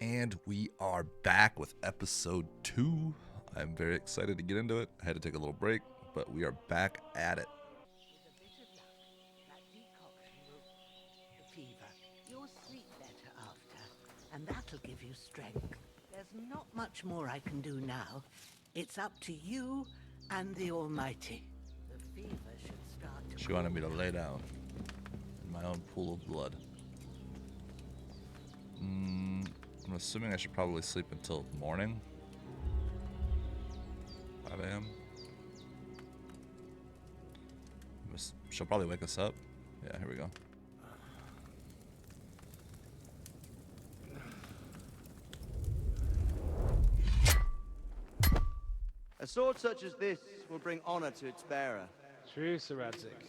And we are back with episode 2. I'm very excited to get into it. I had to take a little break, but we are back at it. With a bit of luck, that decoction will the fever. You'll sleep better after, and that'll give you strength. There's not much more I can do now. It's up to you and the Almighty. The fever should start to She wanted me to lay down in my own pool of blood. I'm assuming I should probably sleep until morning. 5 a.m. She'll probably wake us up. Yeah, here we go. A sword such as this will bring honor to its bearer. True, Sir Radzik.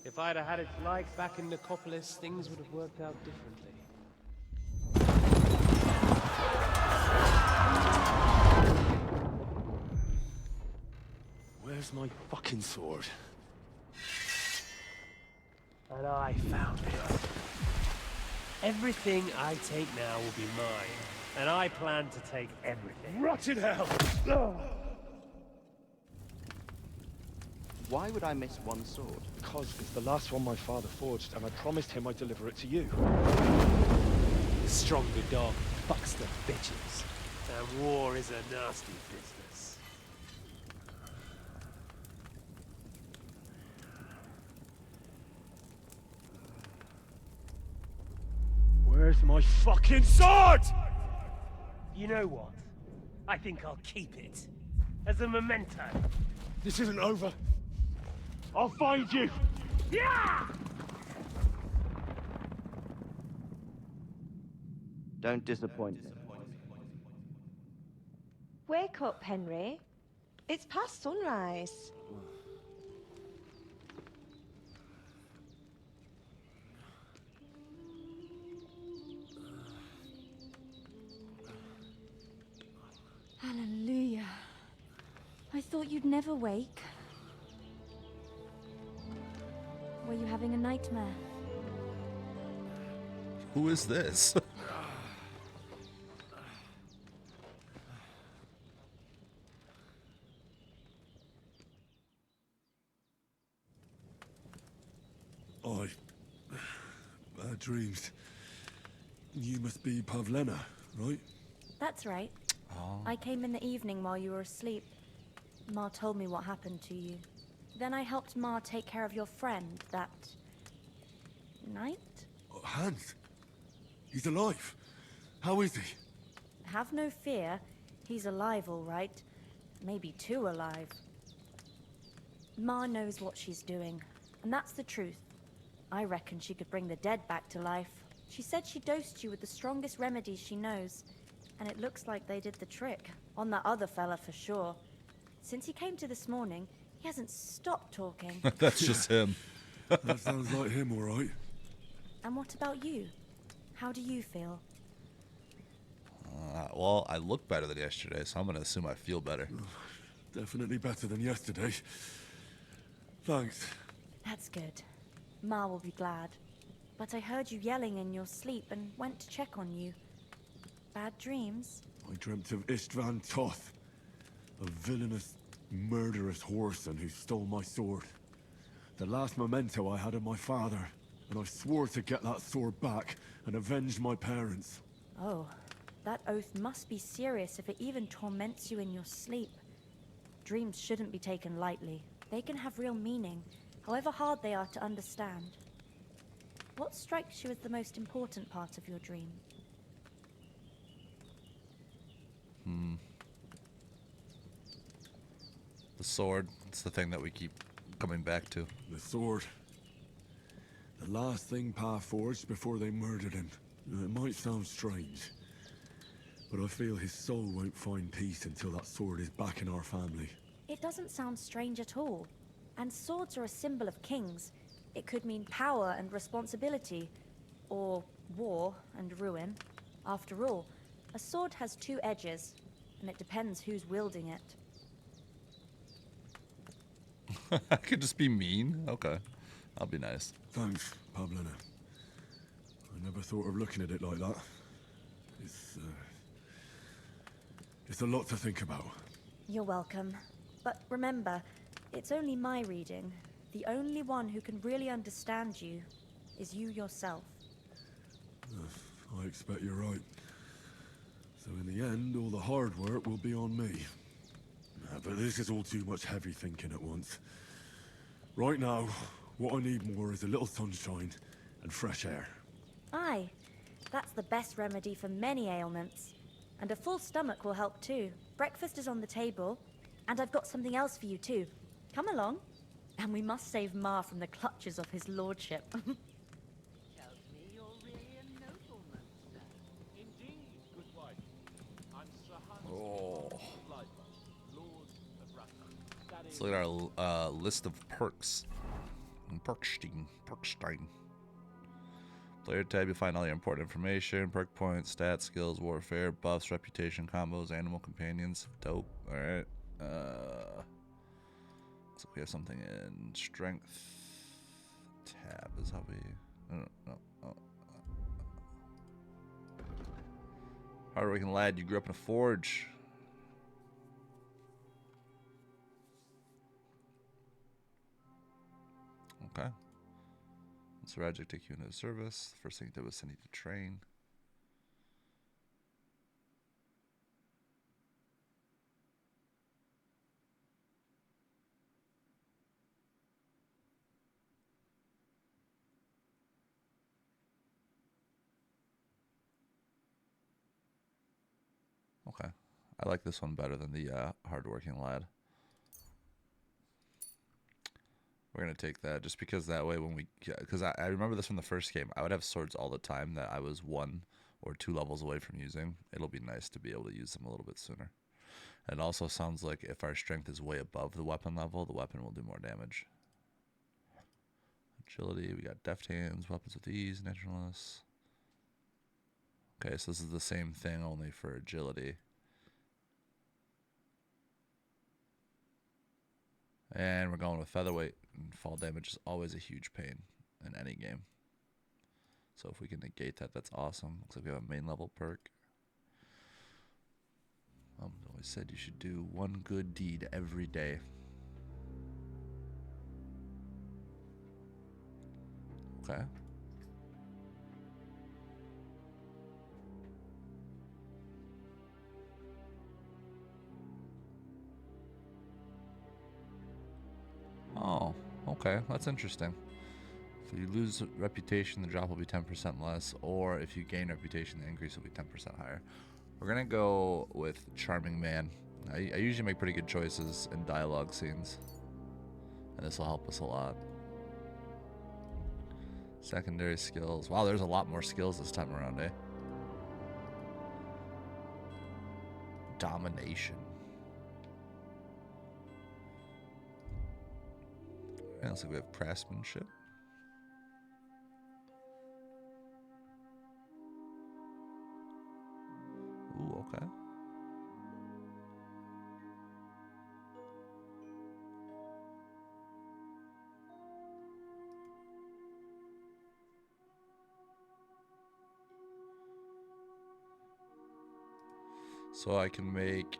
If I'd have had its like back in Nicopolis, things would have worked out differently. Where's my fucking sword? And I found it. Everything I take now will be mine, and I plan to take everything. Rot in hell! Why would I miss one sword? Because it's the last one my father forged, and I promised him I'd deliver it to you. The stronger dog fucks the bitches, and war is a nasty business. Where's my fucking sword? You know what? I think I'll keep it. As a memento. This isn't over. I'll find you! Yeah! Don't disappoint me. Wake up, Henry. It's past sunrise. Hallelujah. I thought you'd never wake. Were you having a nightmare? Who is this? Bad dreams. You must be Pavlena, right? That's right. Oh. I came in the evening while you were asleep. Ma told me what happened to you. Then I helped Ma take care of your friend that night? Oh, Hans. He's alive. How is he? Have no fear. He's alive, all right. Maybe too alive. Ma knows what she's doing, and that's the truth. I reckon she could bring the dead back to life. She said she dosed you with the strongest remedies she knows, and it looks like they did the trick. On that other fella for sure. Since he came to this morning, he hasn't stopped talking. That's just him. That sounds like him, all right. And what about you? How do you feel? Well, I look better than yesterday, so I'm going to assume I feel better. Definitely better than yesterday. Thanks. That's good. Ma will be glad. But I heard you yelling in your sleep and went to check on you. Bad dreams? I dreamt of Istvan Toth, a villainous, murderous whoreson who stole my sword. The last memento I had of my father, and I swore to get that sword back and avenge my parents. Oh, that oath must be serious if it even torments you in your sleep. Dreams shouldn't be taken lightly. They can have real meaning, however hard they are to understand. What strikes you as the most important part of your dream? The sword. It's the thing that we keep coming back to. The sword. The last thing Pa forged before they murdered him. It might sound strange, but I feel his soul won't find peace until that sword is back in our family. It doesn't sound strange at all. And swords are a symbol of kings. It could mean power and responsibility, or war and ruin. After all, a sword has two edges, and it depends who's wielding it. I could just be mean? Okay. I'll be nice. Thanks, Pavlena. I never thought of looking at it like that. It's It's a lot to think about. You're welcome. But remember, it's only my reading. The only one who can really understand you is you yourself. I expect you're right. So in the end, all the hard work will be on me. But this is all too much heavy thinking at once. Right now, what I need more is a little sunshine and fresh air. Aye, that's the best remedy for many ailments. And a full stomach will help too. Breakfast is on the table, and I've got something else for you too. Come along. And we must save Ma from the clutches of his lordship. Tells me you're really a nobleman, sir. Indeed, good wife. I'm Sir Hans Oh. Lord of Ratha. That Let's is look at our list of perks. Perkstein. Player tab, you'll find all your important information, perk points, stats, skills, warfare, buffs, reputation, combos, animal companions. Dope. Alright. Looks like we have something in strength. Tab is how we... Hardworking lad, you grew up in a forge. Okay. So Rajic take you into service. First thing he did was send you to train. Okay. I like this one better than the hardworking lad. We're going to take that just because that way when we... Because I remember this from the first game. I would have swords all the time that I was 1 or 2 levels away from using. It'll be nice to be able to use them a little bit sooner. And it also sounds like if our strength is way above the weapon level, the weapon will do more damage. Agility, we got deft hands, weapons with ease, naturalness. Okay, so this is the same thing only for agility. And we're going with featherweight. And fall damage is always a huge pain in any game. So if we can negate that, that's awesome. Looks like we have a main level perk. Always said you should do one good deed every day. Okay. Oh, okay. That's interesting. If you lose reputation, the drop will be 10% less, or if you gain reputation, the increase will be 10% higher. We're going to go with Charming Man. I usually make pretty good choices in dialogue scenes, and this will help us a lot. Secondary skills. Wow, there's a lot more skills this time around, eh? Domination. And looks like we have craftsmanship. Ooh, okay. So I can make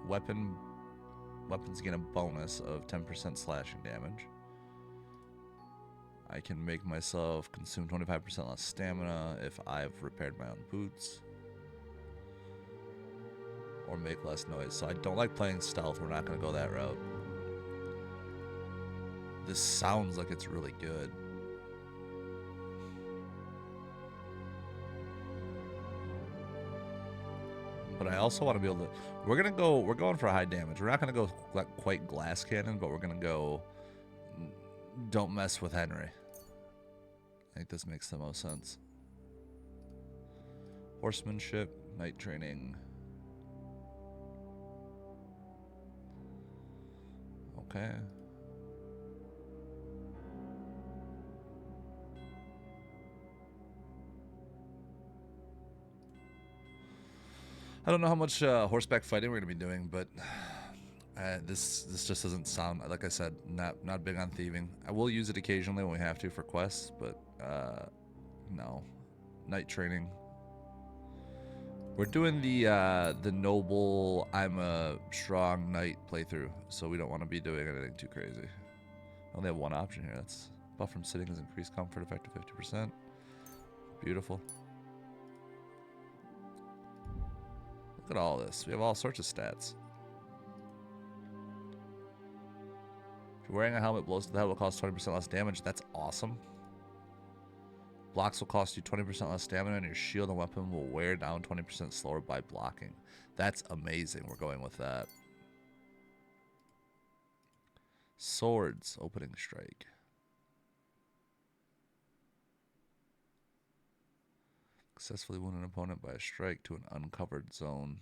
weapons gain a bonus of 10% slashing damage. I can make myself consume 25% less stamina if I've repaired my own boots. Or make less noise. So I don't like playing stealth. We're not going to go that route. This sounds like it's really good. But I also want to be able to... We're going for high damage. We're not going to go like quite glass cannon, but we're going to go... Don't mess with Henry. I think this makes the most sense. Horsemanship, night training. Okay. I don't know how much horseback fighting we're going to be doing, but this just doesn't sound, like I said, not big on thieving. I will use it occasionally when we have to for quests, but no. Night training. We're doing the noble, I'm a strong knight playthrough, so we don't want to be doing anything too crazy. I only have one option here. That's buff from sitting is increased comfort effect to 50%. Beautiful. Look at all this. We have all sorts of stats. If you're wearing a helmet, blows to the head will cause 20% less damage. That's awesome. Blocks will cost you 20% less stamina, and your shield and weapon will wear down 20% slower by blocking. That's amazing. We're going with that. Swords, opening strike. Successfully wound an opponent by a strike to an uncovered zone.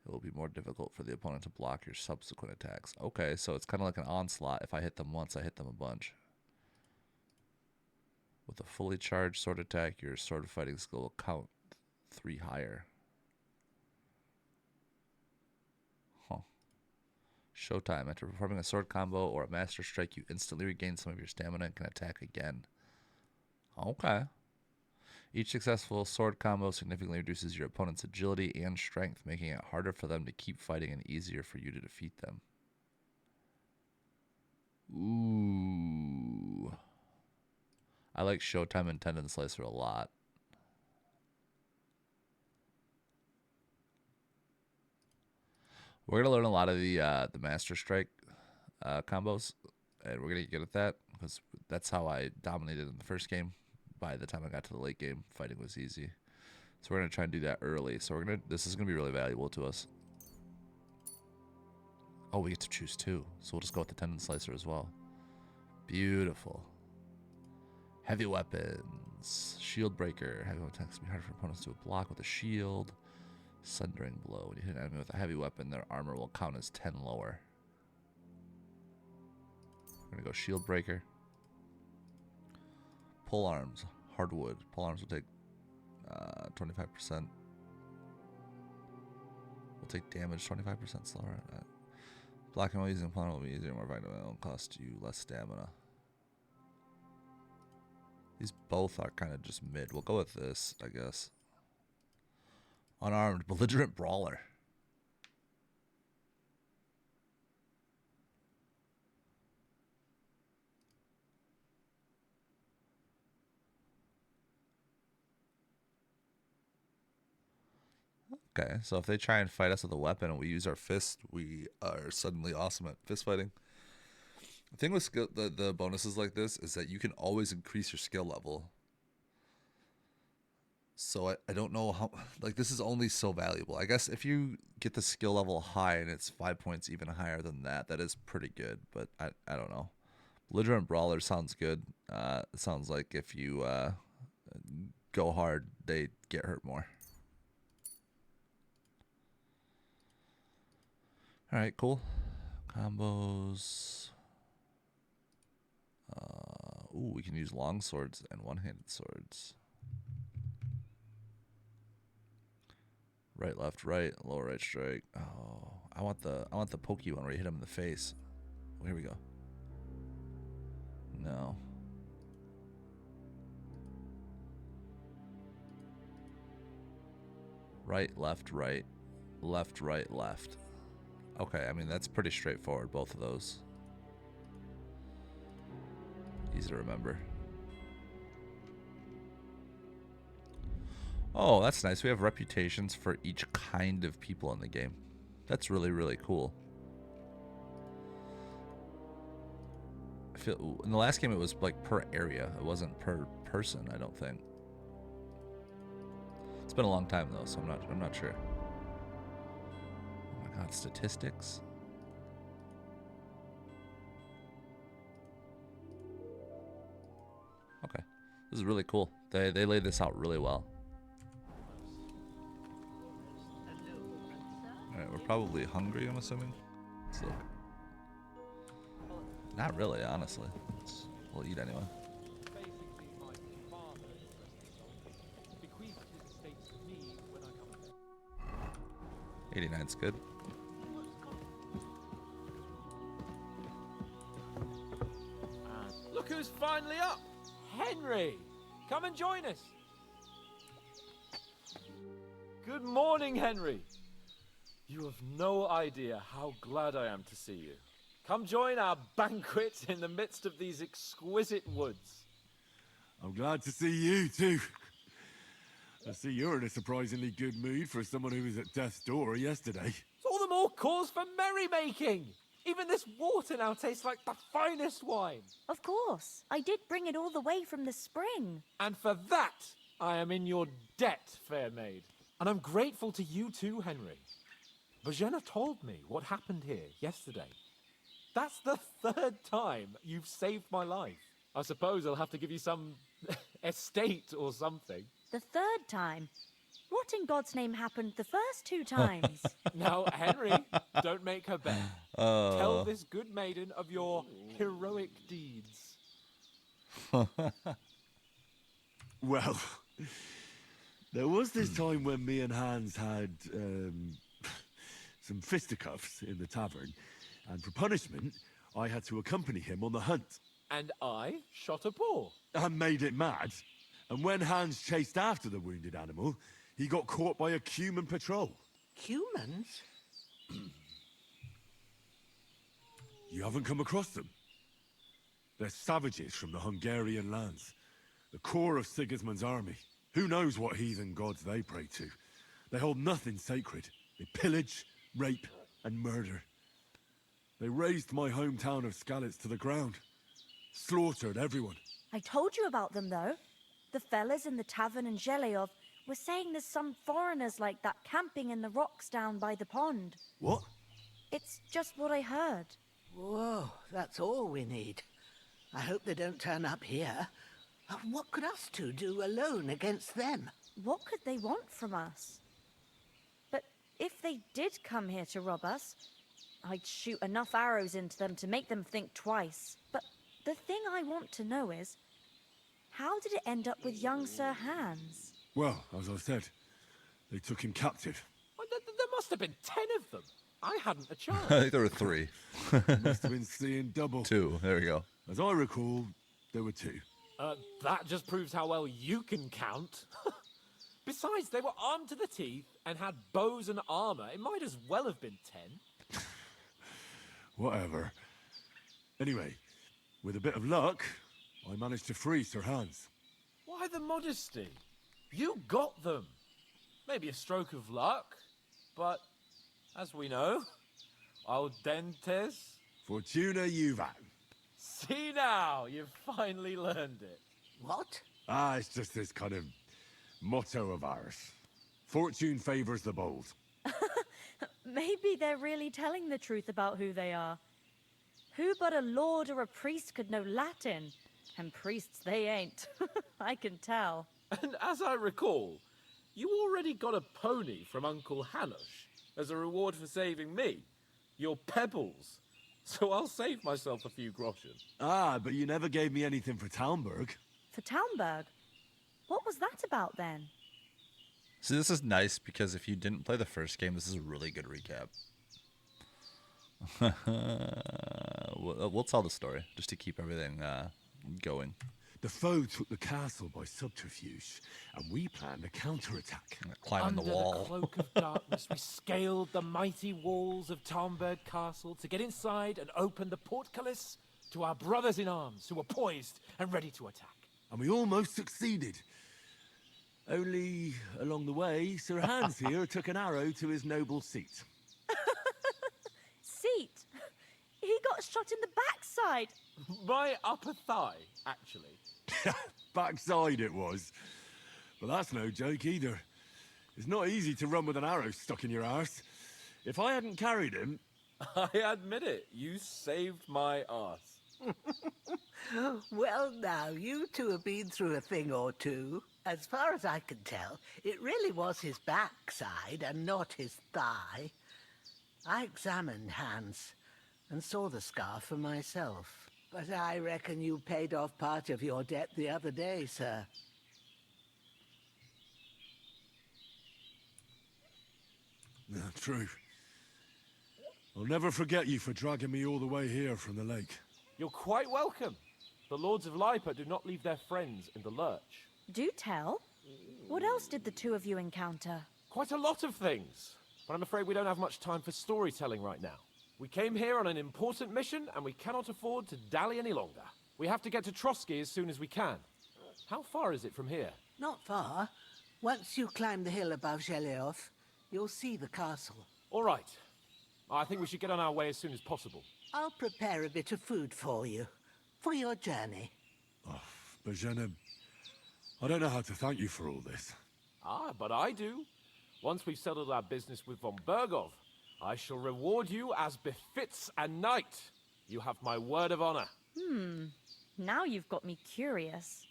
It will be more difficult for the opponent to block your subsequent attacks. Okay, so it's kind of like an onslaught. If I hit them once, I hit them a bunch. With a fully charged sword attack, your sword fighting skill will count 3 higher. Huh. Showtime. After performing a sword combo or a master strike, you instantly regain some of your stamina and can attack again. Okay. Each successful sword combo significantly reduces your opponent's agility and strength, making it harder for them to keep fighting and easier for you to defeat them. Ooh. I like Showtime and Tendon Slicer a lot. We're going to learn a lot of the Master Strike combos, and we're going to get good at that, because that's how I dominated in the first game. By the time I got to the late game, fighting was easy. So we're going to try and do that early. So this is going to be really valuable to us. Oh, we get to choose 2. So we'll just go with the Tendon Slicer as well. Beautiful. Heavy weapons. Shield breaker. Heavy attacks can be harder for opponents to block with a shield. Sundering blow. When you hit an enemy with a heavy weapon, their armor will count as 10 lower. We're going to go shield breaker. Pole arms. Hardwood. Pole arms will take 25%. Will take damage 25% slower. Blocking while using a opponent will be easier, more effective, and it will cost you less stamina. These both are kind of just mid. We'll go with this, I guess. Unarmed, belligerent brawler. Okay, so if they try and fight us with a weapon and we use our fist, we are suddenly awesome at fist fighting. The thing with the bonuses like this is that you can always increase your skill level. So I don't know how, like, this is only so valuable. I guess if you get the skill level high and it's 5 points even higher than that, that is pretty good. But I don't know. Belligerent Brawler sounds good. It sounds like if you go hard, they get hurt more. All right, cool. Combos. Ooh, we can use long swords and one-handed swords. Right, left, right, lower right strike. Oh, I want the pokey one where you hit him in the face. Oh, here we go. No. Right, left, right, left, right, left. Okay, I mean that's pretty straightforward, both of those. Easy to remember. Oh, that's nice. We have reputations for each kind of people in the game. That's really, really cool. I feel in the last game it was like per area. It wasn't per person, I don't think. It's been a long time though, so I'm not sure. Oh my god, statistics. Okay. This is really cool. They laid this out really well. Alright, we're probably hungry, I'm assuming. Let's look. Not really, honestly. We'll eat anyway. 89's good. Look who's finally up! Henry! Come and join us! Good morning, Henry. You have no idea how glad I am to see you. Come join our banquet in the midst of these exquisite woods. I'm glad to see you, too. I see you're in a surprisingly good mood for someone who was at death's door yesterday. It's all the more cause for merrymaking. Even this water now tastes like the finest wine. Of course. I did bring it all the way from the spring. And for that, I am in your debt, fair maid. And I'm grateful to you too, Henry. Bojena told me what happened here yesterday. That's the 3rd time you've saved my life. I suppose I'll have to give you some estate or something. The 3rd time? What in God's name happened the first 2 times? Now, Henry, don't make her beg. Tell this good maiden of your heroic deeds. Well, there was this time when me and Hans had some fisticuffs in the tavern, and for punishment, I had to accompany him on the hunt. And I shot a boar. And made it mad. And when Hans chased after the wounded animal, he got caught by a human patrol. Humans? You haven't come across them? They're savages from the Hungarian lands. The core of Sigismund's army. Who knows what heathen gods they pray to? They hold nothing sacred. They pillage, rape, and murder. They razed my hometown of Skalitz to the ground. Slaughtered everyone. I told you about them, though. The fellas in the tavern in Zheleov were saying there's some foreigners like that camping in the rocks down by the pond. What? It's just what I heard. Whoa, that's all we need. I hope they don't turn up here. What could us two do alone against them? What could they want from us? But if they did come here to rob us, I'd shoot enough arrows into them to make them think twice. But the thing I want to know is, how did it end up with young Sir Hans? Well, as I said, they took him captive. Well, there must have been 10 of them. I hadn't a chance. I think there were 3. Must have been seeing double. 2. There we go. As I recall, there were 2. That just proves how well you can count. Besides, they were armed to the teeth and had bows and armor. It might as well have been 10. Whatever. Anyway, with a bit of luck, I managed to free Sir Hans. Why the modesty? You got them. Maybe a stroke of luck, but as we know, al dentes. Fortuna juvat. See now, you've finally learned it. What? It's just this kind of motto of ours. Fortune favors the bold. Maybe they're really telling the truth about who they are. Who but a lord or a priest could know Latin? And priests they ain't. I can tell. And as I recall, you already got a pony from Uncle Hanush as a reward for saving me. Your pebbles. So I'll save myself a few groschen. But you never gave me anything for Talmberg. For Talmberg? What was that about then? See, this is nice because if you didn't play the first game, this is a really good recap. We'll tell the story just to keep everything going. The foe took the castle by subterfuge, and we planned a counterattack. Climbing the wall. Under the cloak of darkness, we scaled the mighty walls of Talmberg Castle to get inside and open the portcullis to our brothers in arms who were poised and ready to attack. And we almost succeeded. Only, along the way, Sir Hans here took an arrow to his noble seat. Seat? He got shot in the backside. My upper thigh, actually. Backside it was. But that's no joke either. It's not easy to run with an arrow stuck in your arse. If I hadn't carried him... I admit it, you saved my arse. Well, now, you two have been through a thing or two. As far as I can tell, it really was his backside and not his thigh. I examined Hans and saw the scar for myself. But I reckon you paid off part of your debt the other day, sir. True. I'll never forget you for dragging me all the way here from the lake. You're quite welcome. The Lords of Lipa do not leave their friends in the lurch. Do tell. What else did the two of you encounter? Quite a lot of things. But I'm afraid we don't have much time for storytelling right now. We came here on an important mission, and we cannot afford to dally any longer. We have to get to Trotsky as soon as we can. How far is it from here? Not far. Once you climb the hill above Zheleov, you'll see the castle. All right. I think we should get on our way as soon as possible. I'll prepare a bit of food for you, for your journey. Oh, Bozhena, I don't know how to thank you for all this. Ah, but I do. Once we've settled our business with von Bergov, I shall reward you as befits a knight. You have my word of honor. Now you've got me curious.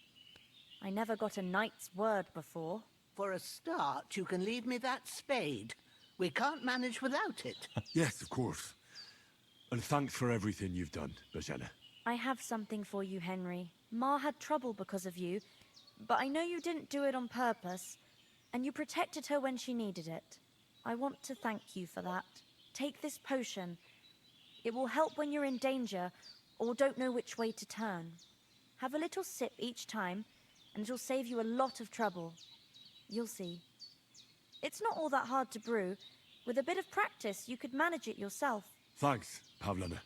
I never got a knight's word before. For a start, you can leave me that spade. We can't manage without it. Yes, of course. And thanks for everything you've done, Bozhena. I have something for you, Henry. Ma had trouble because of you, but I know you didn't do it on purpose, and you protected her when she needed it. I want to thank you for that. Take this potion. It will help when you're in danger or don't know which way to turn. Have a little sip each time, and it'll save you a lot of trouble. You'll see. It's not all that hard to brew. With a bit of practice, you could manage it yourself. Thanks, Pavlina.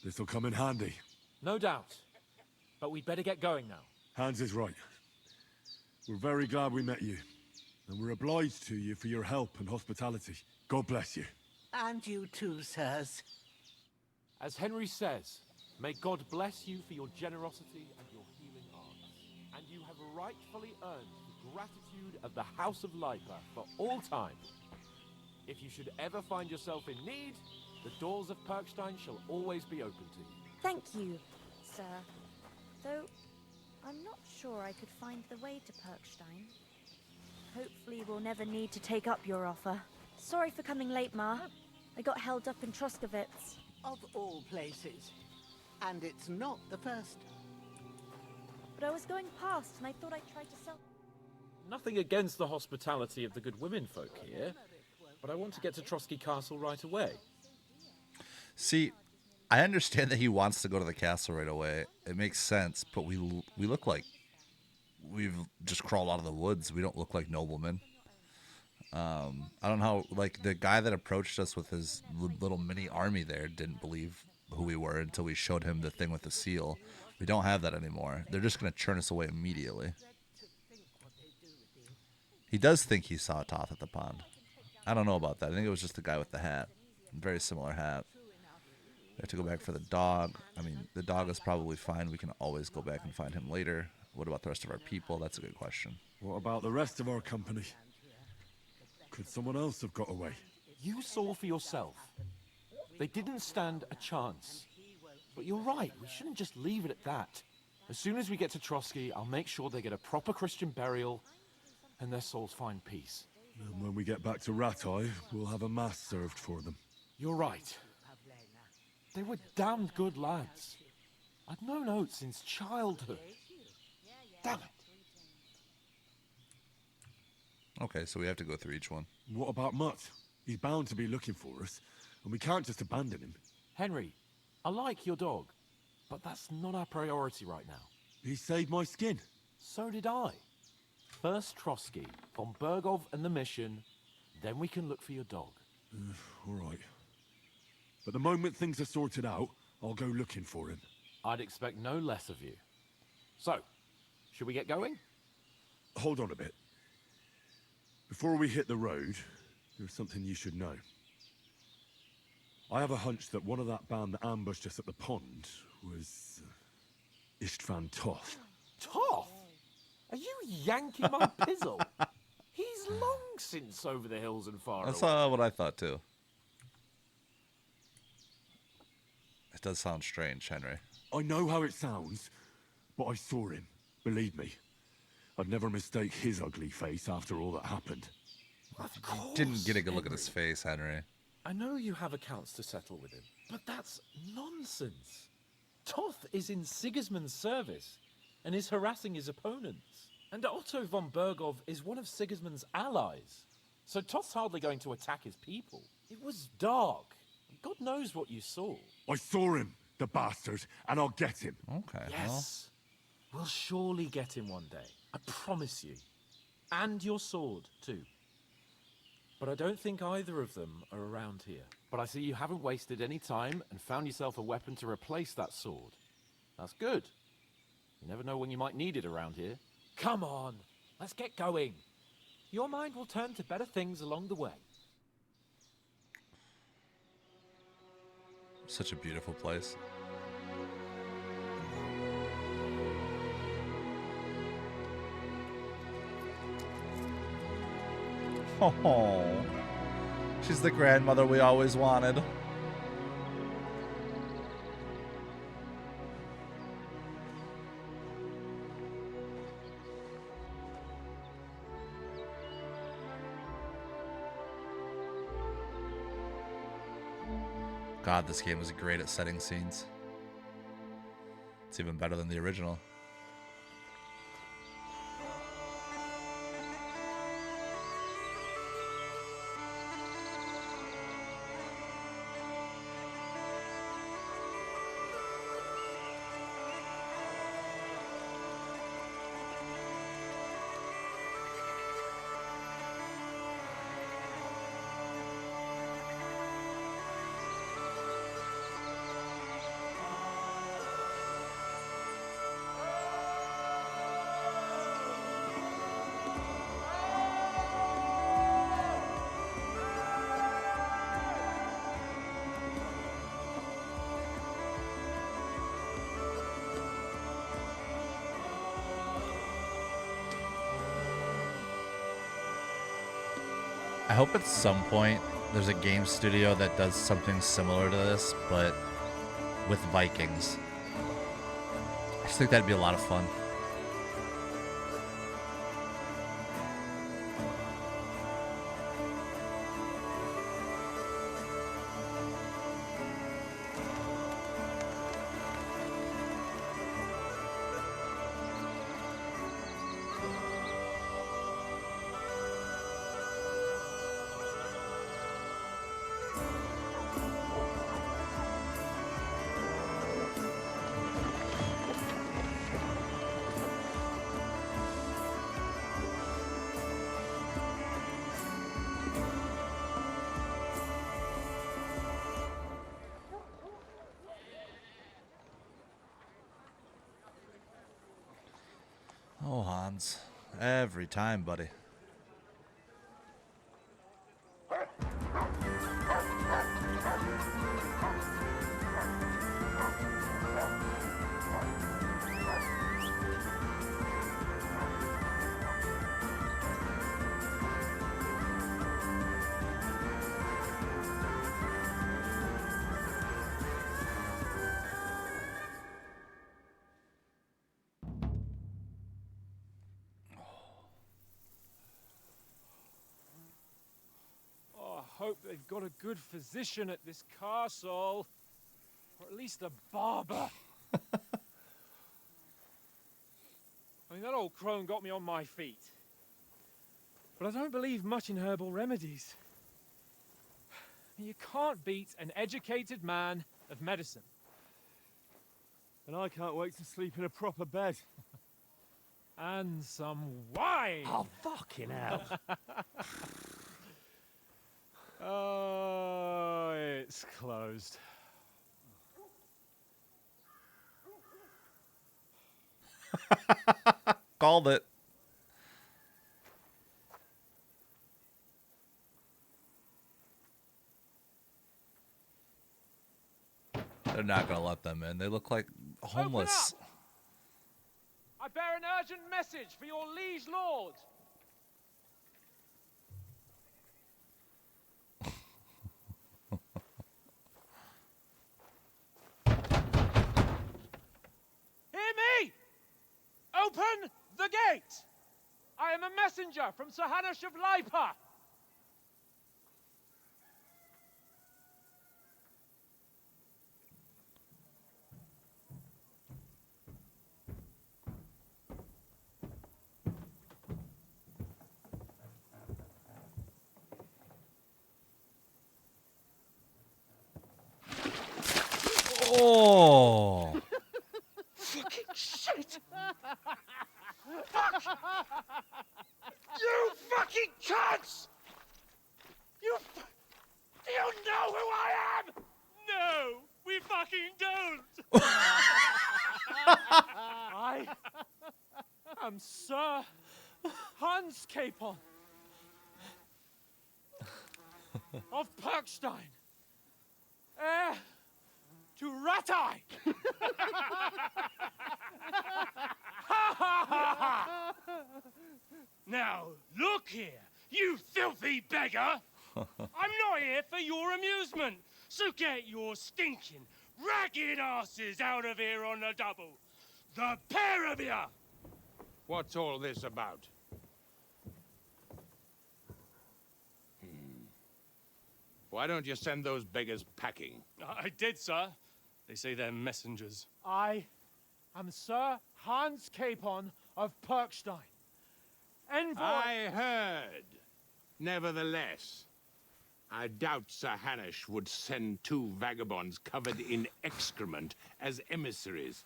This'll come in handy. No doubt. But we'd better get going now. Hans is right. We're very glad we met you. And we're obliged to you for your help and hospitality. God bless you. And you too, sirs. As Henry says, may God bless you for your generosity and your healing arts. And you have rightfully earned the gratitude of the House of Lipa for all time. If you should ever find yourself in need, the doors of Perkstein shall always be open to you. Thank you, sir. Though, I'm not sure I could find the way to Perkstein. Hopefully we'll never need to take up your offer. Sorry for coming late, Ma. I got held up in Troskowitz. Of all places. And it's not the first. But I was going past and I thought I'd try to sell... Nothing against the hospitality of the good women folk here, but I want to get to Trotsky Castle right away. See, I understand that he wants to go to the castle right away. It makes sense, but we look like we've just crawled out of the woods. We don't look like noblemen. I don't know how, like, the guy that approached us with his little mini army there didn't believe who we were until we showed him the thing with the seal. We don't have that anymore. They're just going to churn us away immediately. He does think he saw Toth at the pond. I don't know about that. I think it was just the guy with the hat. Very similar hat. We have to go back for the dog. I mean, the dog is probably fine. We can always go back and find him later. What about the rest of our people? That's a good question. What about the rest of our company? Could someone else have got away? You saw for yourself. They didn't stand a chance. But you're right, we shouldn't just leave it at that. As soon as we get to Trotsky, I'll make sure they get a proper Christian burial and their souls find peace. And when we get back to Ratai, we'll have a mass served for them. You're right. They were damned good lads. I'd known Oates since childhood. Damn it. Okay, so we have to go through each one. What about Mutt? He's bound to be looking for us, and we can't just abandon him. Henry, I like your dog, but that's not our priority right now. He saved my skin. So did I. First Trotsky, von Bergov and the mission, then we can look for your dog. All right. But the moment things are sorted out, I'll go looking for him. I'd expect no less of you. So, should we get going? Hold on a bit. Before we hit the road, there's something you should know. I have a hunch that one of that band that ambushed us at the pond was Istvan Toth. Toth? Are you yanking my pizzle? He's long since over the hills and far That's away. what I thought too. It does sound strange, Henry. I know how it sounds, but I saw him. Believe me. I'd never mistake his ugly face after all that happened. Of course, Didn't get a good look at his face, Henry. I know you have accounts to settle with him, but that's nonsense. Toth is in Sigismund's service and is harassing his opponents. And Otto von Bergov is one of Sigismund's allies. So Toth's hardly going to attack his people. It was dark. God knows what you saw. I saw him, the bastard, and I'll get him. Okay, Yes. We'll surely get him one day. I promise you. And your sword, too. but I don't think either of them are around here. But I see you haven't wasted any time and found yourself a weapon to replace that sword. That's good. You never know when you might need it around here. Come on, let's get going. Your mind will turn to better things along the way. Such a beautiful place. Oh, she's the grandmother we always wanted. God, this game was great at setting scenes. It's even better than the original. I hope at some point there's a game studio that does something similar to this, but with Vikings. I just think that'd be a lot of fun. Oh, Hans. Every time, buddy. I hope they've got a good physician at this castle. Or at least a barber. I mean, that old crone got me on my feet. But I don't believe much in herbal remedies. You can't beat an educated man of medicine. And I can't wait to sleep in a proper bed. And some wine! Oh, fucking hell. Oh, it's closed. Called it. They're not gonna let them in. They look like homeless. Open up! I bear an urgent message for your liege lord. Hear me! Open the gate! I am a messenger from Sir Hanush of Lipa. Oh! Fucking shit! Fuck! You fucking cunts! You know who I am! No, we fucking don't. I am Sir Hans Capon of Perkstein, heir to Ratai. Now, look here, you filthy beggar! I'm not here for your amusement, so get your stinking, ragged asses out of here on the double. The pair of you! What's all this about? Why don't you send those beggars packing? I did, sir. They say they're messengers. I am Sir Hans Capon of Perkstein, envoy. I heard. Nevertheless, I doubt Sir Hanush would send two vagabonds covered in excrement as emissaries.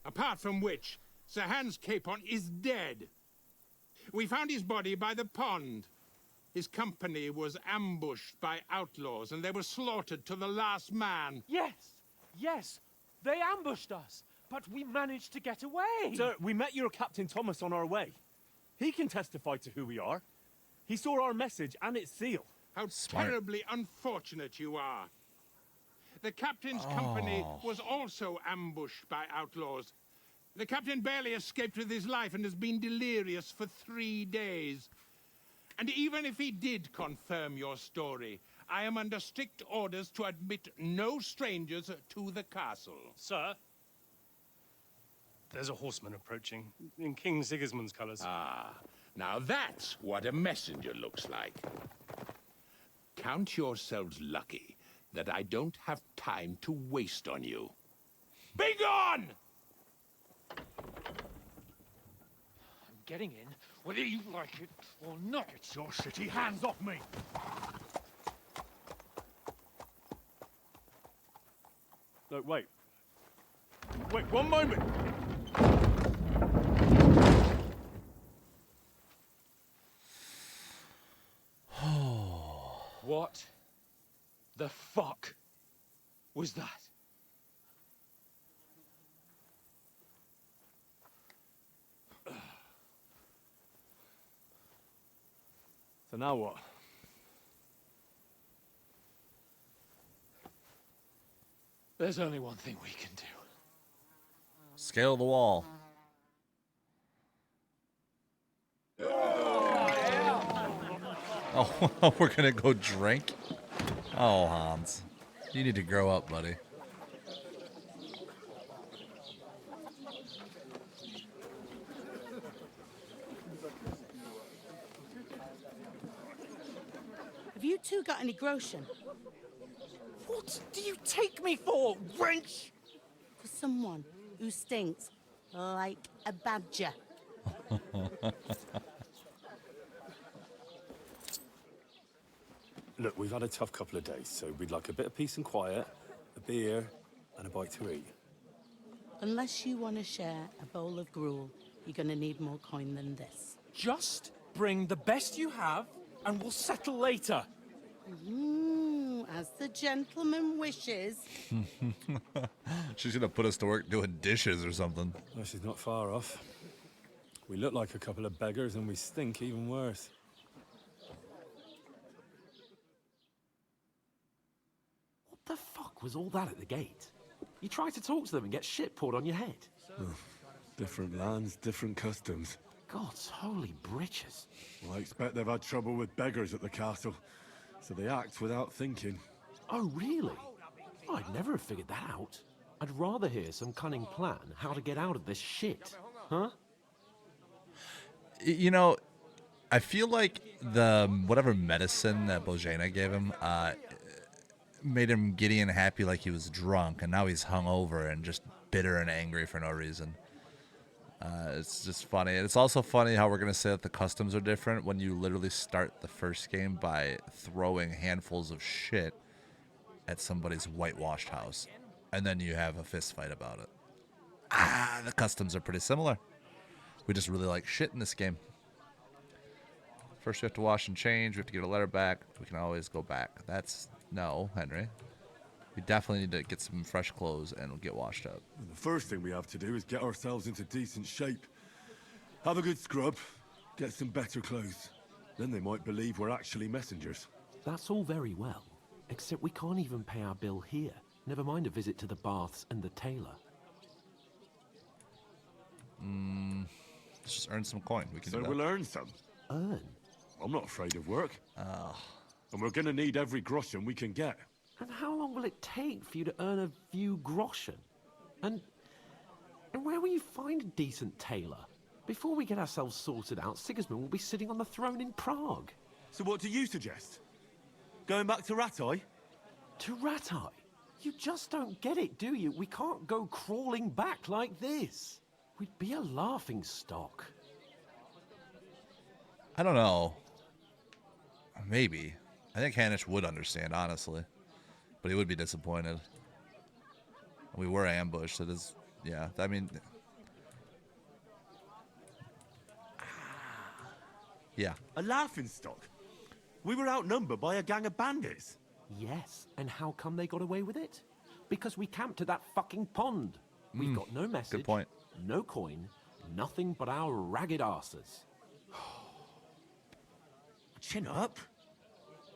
Apart from which, Sir Hans Capon is dead. We found his body by the pond. His company was ambushed by outlaws, and they were slaughtered to the last man. Yes, yes, they ambushed us, but we managed to get away. Sir, we met your Captain Thomas on our way. He can testify to who we are. He saw our message and its seal. How terribly unfortunate you are. The captain's company was also ambushed by outlaws. The captain barely escaped with his life and has been delirious for 3 days. And even if he did confirm your story, I am under strict orders to admit no strangers to the castle. Sir, there's a horseman approaching in King Sigismund's colours. Ah, now that's what a messenger looks like. Count yourselves lucky that I don't have time to waste on you. Be gone! I'm getting in, whether you like it or not. Get your shitty hands off me! No, wait. Wait, one moment! What the fuck was that? So now what? There's only one thing we can do. Scale the wall. Oh, we're gonna go drink? Oh, Hans. You need to grow up, buddy. Have you two got any groschen? What do you take me for, wench? For someone who stinks like a badger. Look, we've had a tough couple of days, so we'd like a bit of peace and quiet, a beer, and a bite to eat. Unless you want to share a bowl of gruel, you're going to need more coin than this. Just bring the best you have, and we'll settle later. As the gentleman wishes. She's gonna put us to work doing dishes or something. Well, she's not far off. We look like a couple of beggars, and we stink even worse. What the fuck was all that at the gate? You try to talk to them and get shit poured on your head. Different lands, different customs. God's holy britches. Well, I expect they've had trouble with beggars at the castle, so they act without thinking. Oh, really? I'd never have figured that out. I'd rather hear some cunning plan how to get out of this shit. Huh? You know, I feel like the whatever medicine that Bojana gave him made him giddy and happy like he was drunk, and now he's hungover and just bitter and angry for no reason. It's just funny. And it's also funny how we're going to say that the customs are different when you literally start the first game by throwing handfuls of shit at somebody's whitewashed house. And then you have a fist fight about it. The customs are pretty similar. We just really like shit in this game. First we have to wash and change. We have to get a letter back. We can always go back. That's No, Henry. We definitely need to get some fresh clothes and get washed up. And the first thing we have to do is get ourselves into decent shape. Have a good scrub, get some better clothes. Then they might believe we're actually messengers. That's all very well, except we can't even pay our bill here. Never mind a visit to the baths and the tailor. Let's just earn some coin. We can So do that. we'll earn some. Earn? I'm not afraid of work. And we're gonna need every groschen we can get. And how long will it take for you to earn a few groschen? And where will you find a decent tailor? Before we get ourselves sorted out, Sigismund will be sitting on the throne in Prague. So what do you suggest? Going back to Ratai? To Ratai? You just don't get it, do you? We can't go crawling back like this. We'd be a laughing stock. I don't know. Maybe. I think Hanish would understand, honestly. But he would be disappointed. We were ambushed. It is, yeah. I mean, yeah. A laughingstock? We were outnumbered by a gang of bandits. Yes, and how come they got away with it? Because we camped at that fucking pond. We've got no message, Good point. no coin, nothing but our ragged arses. Chin up.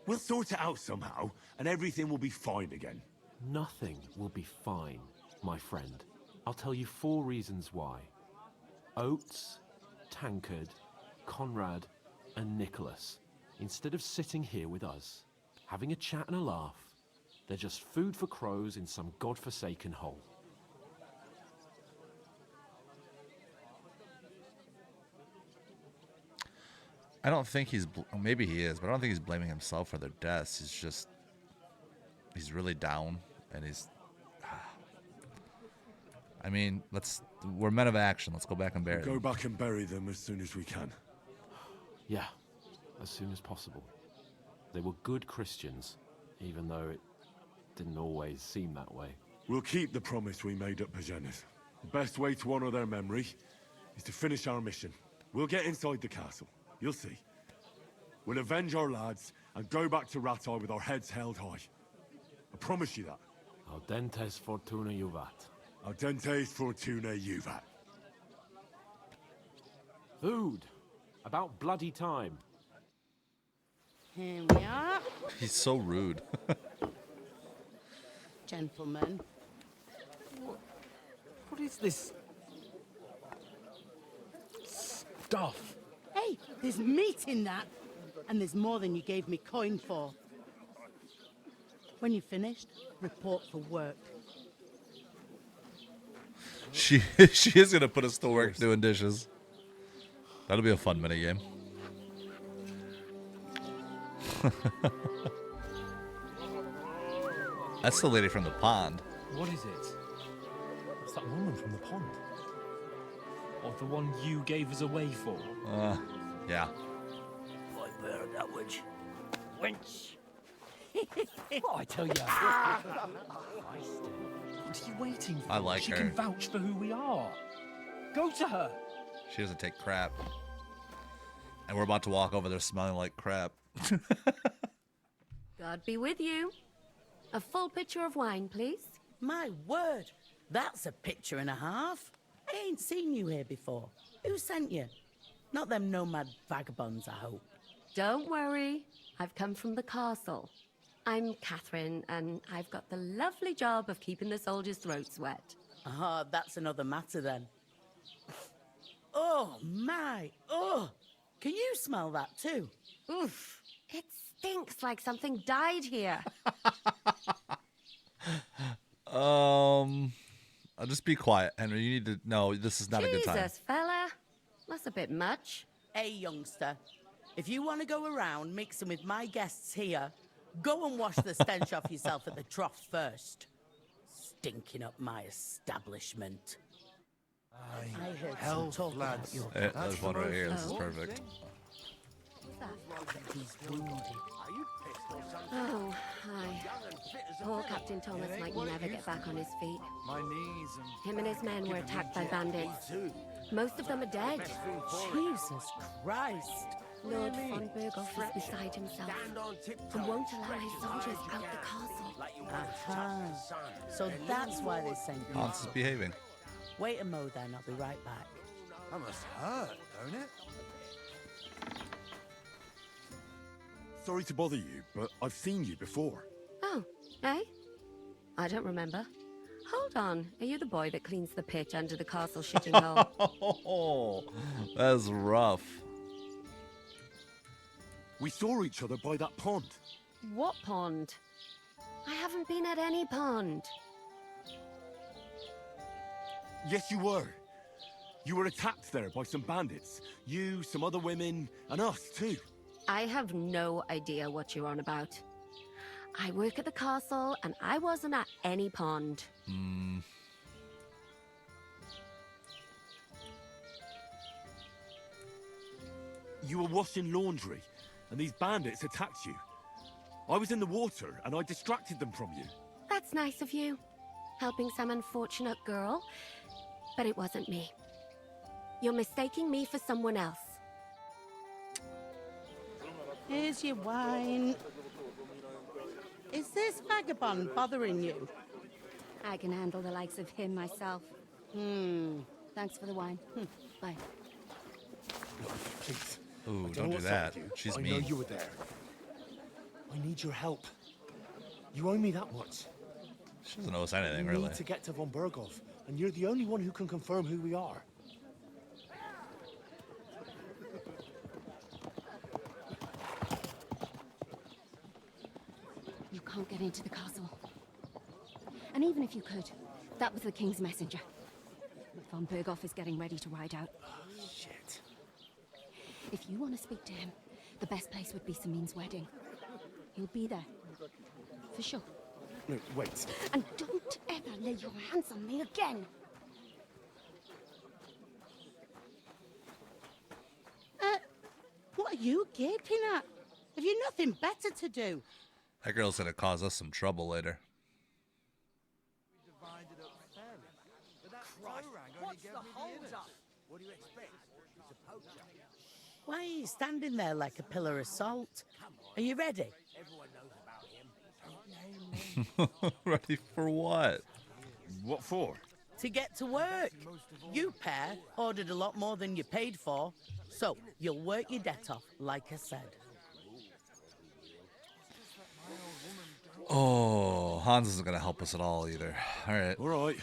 We'll sort it out somehow, and everything will be fine again. Nothing will be fine, my friend. I'll tell you 4 reasons why. Oates, Tankard, Conrad, and Nicholas, instead of sitting here with us, having a chat and a laugh, they're just food for crows in some godforsaken hole. I don't think he's, maybe he is, but I don't think he's blaming himself for their deaths. He's really down, and he's, I mean, we're men of action. Let's go back and bury them. Go back and bury them as soon as we can. Yeah, as soon as possible. They were good Christians, even though it didn't always seem that way. We'll keep the promise we made at Pagenis. The best way to honor their memory is to finish our mission. We'll get inside the castle. You'll see. We'll avenge our lads and go back to Ratai with our heads held high. I promise you that. Audentes fortuna juvat. Audentes fortuna juvat. Food. About bloody time. Here we are, He's so rude. gentlemen. What is this stuff? Hey, there's meat in that, and there's more than you gave me coin for. When you're finished, report for work. She is gonna put us to work doing dishes. That'll be a fun minigame. That's the lady from the pond. What is it? It's that woman from the pond. Or the one you gave us away for. Yeah. I bear that witch. Wench. What I tell you. What are you waiting for? I like she her. Can vouch for who we are. Go to her. She doesn't take crap. And we're about to walk over there smelling like crap. God be with you. A full pitcher of wine, please. My word, that's a picture and a half. I ain't seen you here before. Who sent you? Not them nomad vagabonds, I hope. Don't worry. I've come from the castle. I'm Catherine, and I've got the lovely job of keeping the soldiers' throats wet. Ah, that's another matter then. Oh, my. Oh, can you smell that too? Oof. It stinks like something died here. I'll just be quiet, Henry. You need to know this is not a good time. Jesus, fella. That's a bit much. Hey, youngster. If you want to go around mixing with my guests here, go and wash the stench off yourself at the trough first. Stinking up my establishment. I heard some talk about your There's one right here. This is perfect. He's wounded. Oh, hi. Poor Captain Thomas might never get back on his feet. My knees and Him and his men were attacked by bandits. Most of them are dead. Jesus Christ. Lord von Berghoff is beside himself and won't allow his soldiers out the castle. Aha. So that's why they sent you. Hans is behaving. Wait a mo then, I'll be right back. That must hurt, don't it? Sorry to bother you, but I've seen you before. Oh, eh? I don't remember. Hold on, are you the boy that cleans the pitch under the castle shitting hole? Oh, that's rough. We saw each other by that pond. What pond? I haven't been at any pond. Yes, you were. You were attacked there by some bandits. You, some other women, and us too. I have no idea what you're on about. I work at the castle, and I wasn't at any pond. You were washing laundry, and these bandits attacked you. I was in the water, and I distracted them from you. That's nice of you, helping some unfortunate girl, but it wasn't me. You're mistaking me for someone else. Here's your wine. Is this vagabond bothering you? I can handle the likes of him myself. Thanks for the wine. Bye. Please. Ooh, don't do that. She's mean. I know you were there. I need your help. You owe me that much. She doesn't owe us anything, We really. need to get to von Berghoff, and you're the only one who can confirm who we are. You can't get into the castle. And even if you could, that was the king's messenger. Von Berghoff is getting ready to ride out. Shit. If you want to speak to him, the best place would be Samin's wedding. He'll be there. For sure. No, wait. And don't ever lay your hands on me again! What are you gaping at? Have you nothing better to do? That girl's gonna cause us some trouble later. What's the hold up? What do you expect? He's a poacher. Why are you standing there like a pillar of salt? Are you ready? Everyone knows about him. Ready for what? What for? To get to work. You pair ordered a lot more than you paid for, so you'll work your debt off, like I said. Oh, Hans isn't gonna help us at all either. All right. All right.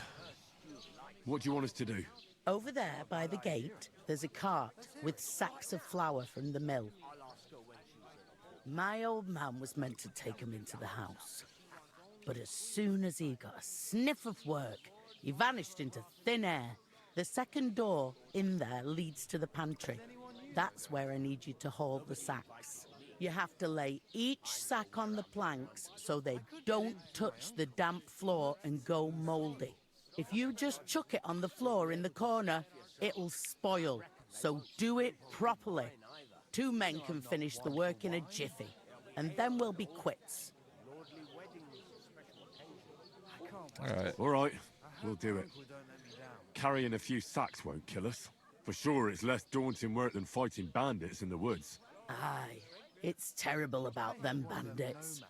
What do you want us to do? Over there by the gate, there's a cart with sacks of flour from the mill. My old man was meant to take 'em into the house. But as soon as he got a sniff of work, he vanished into thin air. The second door in there leads to the pantry. That's where I need you to haul the sacks. You have to lay each sack on the planks so they don't touch the damp floor and go mouldy. If you just chuck it on the floor in the corner, it'll spoil. So do it properly. 2 men can finish the work in a jiffy, and then we'll be quits. All right. We'll do it. Carrying a few sacks won't kill us. For sure, it's less daunting work than fighting bandits in the woods. Aye, it's terrible about them bandits.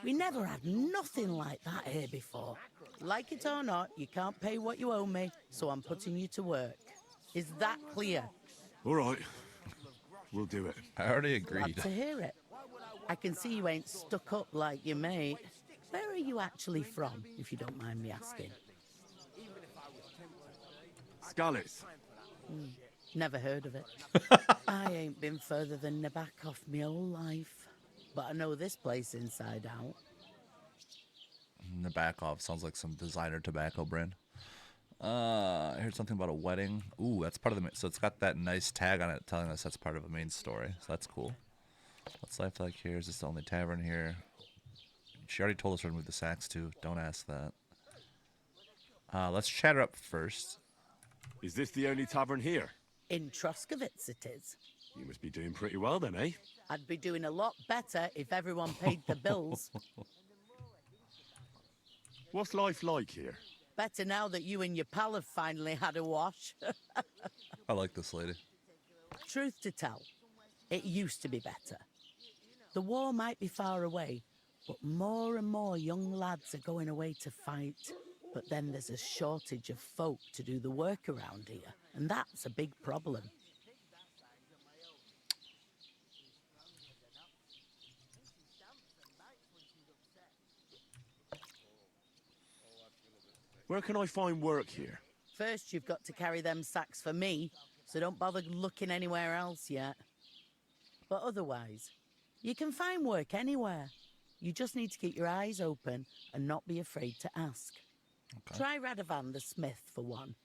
We never had nothing like that here before. Like it or not, you can't pay what you owe me, so I'm putting you to work. Is that clear? All right. We'll do it. I already agreed. Glad to hear it. I can see you ain't stuck up like your mate. Where are you actually from, if you don't mind me asking? Skalitz. Never heard of it. I ain't been further than Nabakov my whole life. But I know this place inside out. Nabakov sounds like some designer tobacco brand. I heard something about a wedding. Ooh, that's part of the... So it's got that nice tag on it telling us that's part of a main story. So that's cool. What's life like here? Is this the only tavern here? She already told us where to move the sacks to. Don't ask that. Let's chat her up first. Is this the only tavern here? In Troskovitz it is. You must be doing pretty well then, eh? I'd be doing a lot better if everyone paid the bills. What's life like here? Better now that you and your pal have finally had a wash. I like this lady. Truth to tell, It used to be better. The war might be far away, but more and more young lads are going away to fight. But then there's a shortage of folk to do the work around here, and that's a big problem. Where can I find work here? First, you've got to carry them sacks for me, so don't bother looking anywhere else yet. But otherwise, you can find work anywhere. You just need to keep your eyes open and not be afraid to ask. Okay. Try Radovan the smith for one.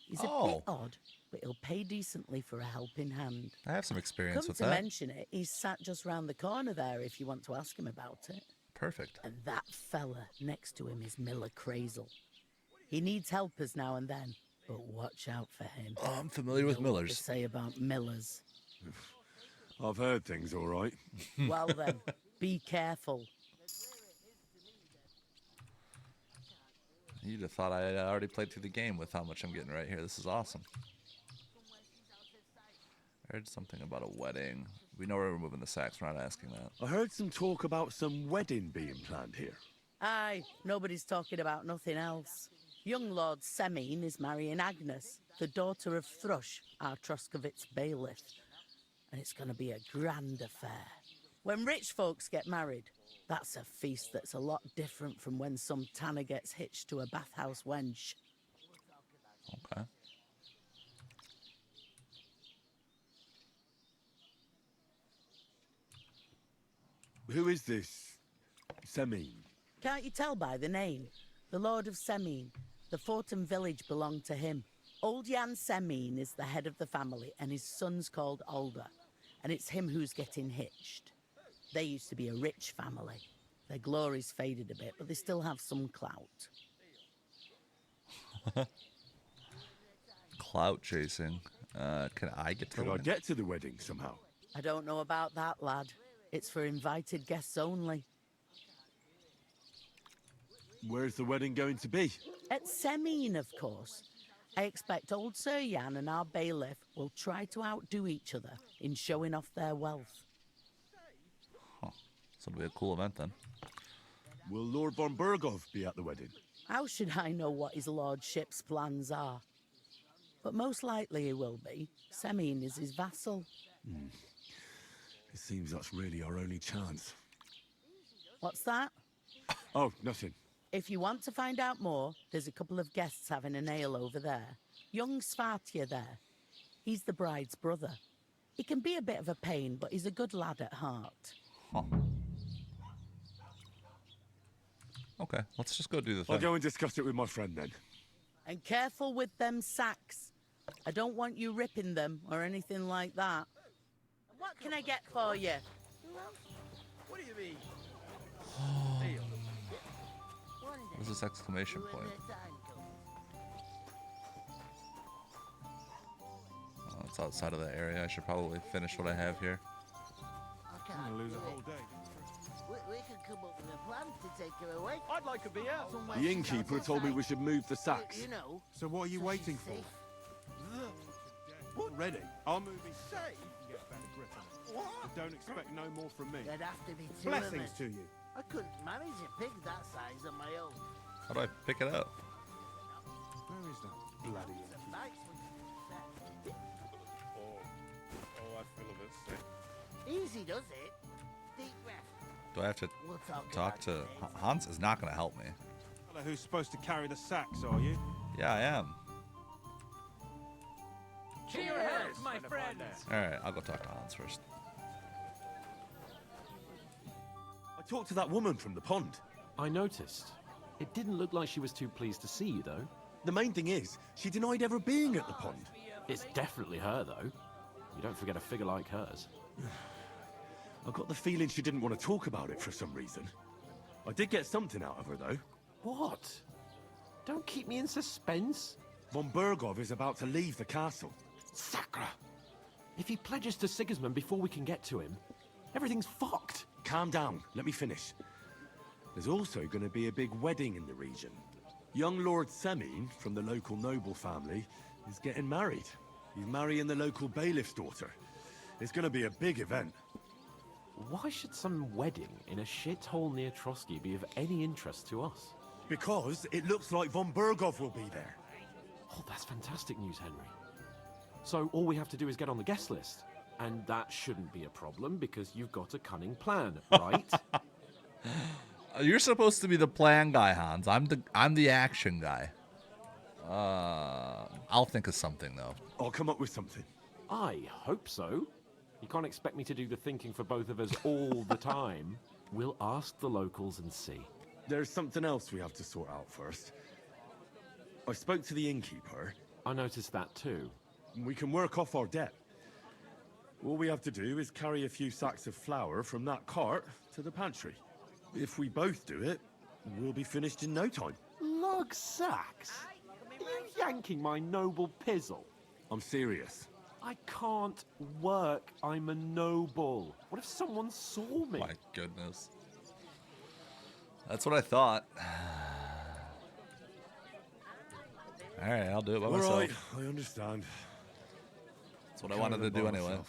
He's a bit odd, but he'll pay decently for a helping hand. I have some experience Come with to that. mention it, he's sat just round the corner there if you want to ask him about it. Perfect. And that fella next to him is Miller Crazel. He needs helpers now and then, but watch out for him. Oh, I'm familiar with You know what Millers. to say about Millers. I've heard things all right. Well then, be careful. You'd have thought I had already played through the game with how much I'm getting right here. This is awesome. I heard something about a wedding. We know where we're moving the sacks. We're not asking that. I heard some talk about some wedding being planned here. Aye, nobody's talking about nothing else. Young Lord Semine is marrying Agnes, the daughter of Thrush, our Troskovitz bailiff. And it's going to be a grand affair. When rich folks get married, that's a feast that's a lot different from when some tanner gets hitched to a bathhouse wench. Okay. Who is this Semine? Can't you tell by the name? The Lord of Semine. The Fortin village belonged to him. Old Jan Semine is the head of the family, and his son's called Alder. And it's him who's getting hitched. They used to be a rich family. Their glory's faded a bit, but they still have some clout. Clout chasing. Can I get to the Could I wedding? get to the wedding somehow? I don't know about that, lad. It's for invited guests only. Where's the wedding going to be? At Semine, of course. I expect old Sir Jan and our bailiff will try to outdo each other in showing off their wealth. Huh. So it'll be a cool event then. Will Lord von Burgov be at the wedding? How should I know what his lordship's plans are? But most likely he will be. Semine is his vassal. It seems that's really our only chance. What's that? Oh, nothing. If you want to find out more, there's a couple of guests having an ale over there. Young Svartje there. He's the bride's brother. He can be a bit of a pain, but he's a good lad at heart. Huh. Okay, let's just go do the thing. I'll go and discuss it with my friend then. And careful with them sacks. I don't want you ripping them or anything like that. What can I get for you? What do you mean? What is this exclamation point? Oh, it's outside of the area. I should probably finish what I have here. I'm gonna lose a whole day. We could come up with a plan to take her away. I'd like a beer. The innkeeper told me we should move the sacks. You know. So what are you waiting for? What? Ready? I'll move in. Say. Get a better grip on it. What? But don't expect no more from me. There'd have to be two Blessings of to us. you. I couldn't manage a pig that size on my own. How do I pick it up? Where is that bloody Oh, I feel a bit sick. Easy does it. Deep breath. Do I have to We'll talk talk to Hans? Is not going to help me. fella who's supposed to carry the sacks, are you? Yeah, I am. Cheers, my friend. All right, I'll go talk to Hans first. I talked to that woman from the pond. I noticed. It didn't look like she was too pleased to see you, though. The main thing is, she denied ever being at the pond. It's definitely her, though. You don't forget a figure like hers. I got the feeling she didn't want to talk about it for some reason. I did get something out of her, though. What? Don't keep me in suspense. Von Burgov is about to leave the castle. Sacra! If he pledges to Sigismund before we can get to him, everything's fucked. Calm down, let me finish. There's also going to be a big wedding in the region. Young Lord Semine, from the local noble family, is getting married. He's marrying the local bailiff's daughter. It's gonna be a big event. Why should some wedding in a shithole near Trotsky be of any interest to us? Because it looks like von Bergov will be there. Oh, that's fantastic news, Henry. So all we have to do is get on the guest list. And that shouldn't be a problem because you've got a cunning plan, right? You're supposed to be the plan guy, Hans. I'm the action guy. I'll think of something though. I'll come up with something. I hope so. You can't expect me to do the thinking for both of us all the time. We'll ask the locals and see. There's something else we have to sort out first. I spoke to the innkeeper. I noticed that too. We can work off our debt. All we have to do is carry a few sacks of flour from that cart to the pantry. If we both do it, we'll be finished in no time. Lug sacks? Are you yanking my noble pizzle? I'm serious. I can't work. I'm a noble. What if someone saw me? My goodness. That's what I thought. Alright, I'll do it by myself. All right, I understand. That's what I wanted to do anyway.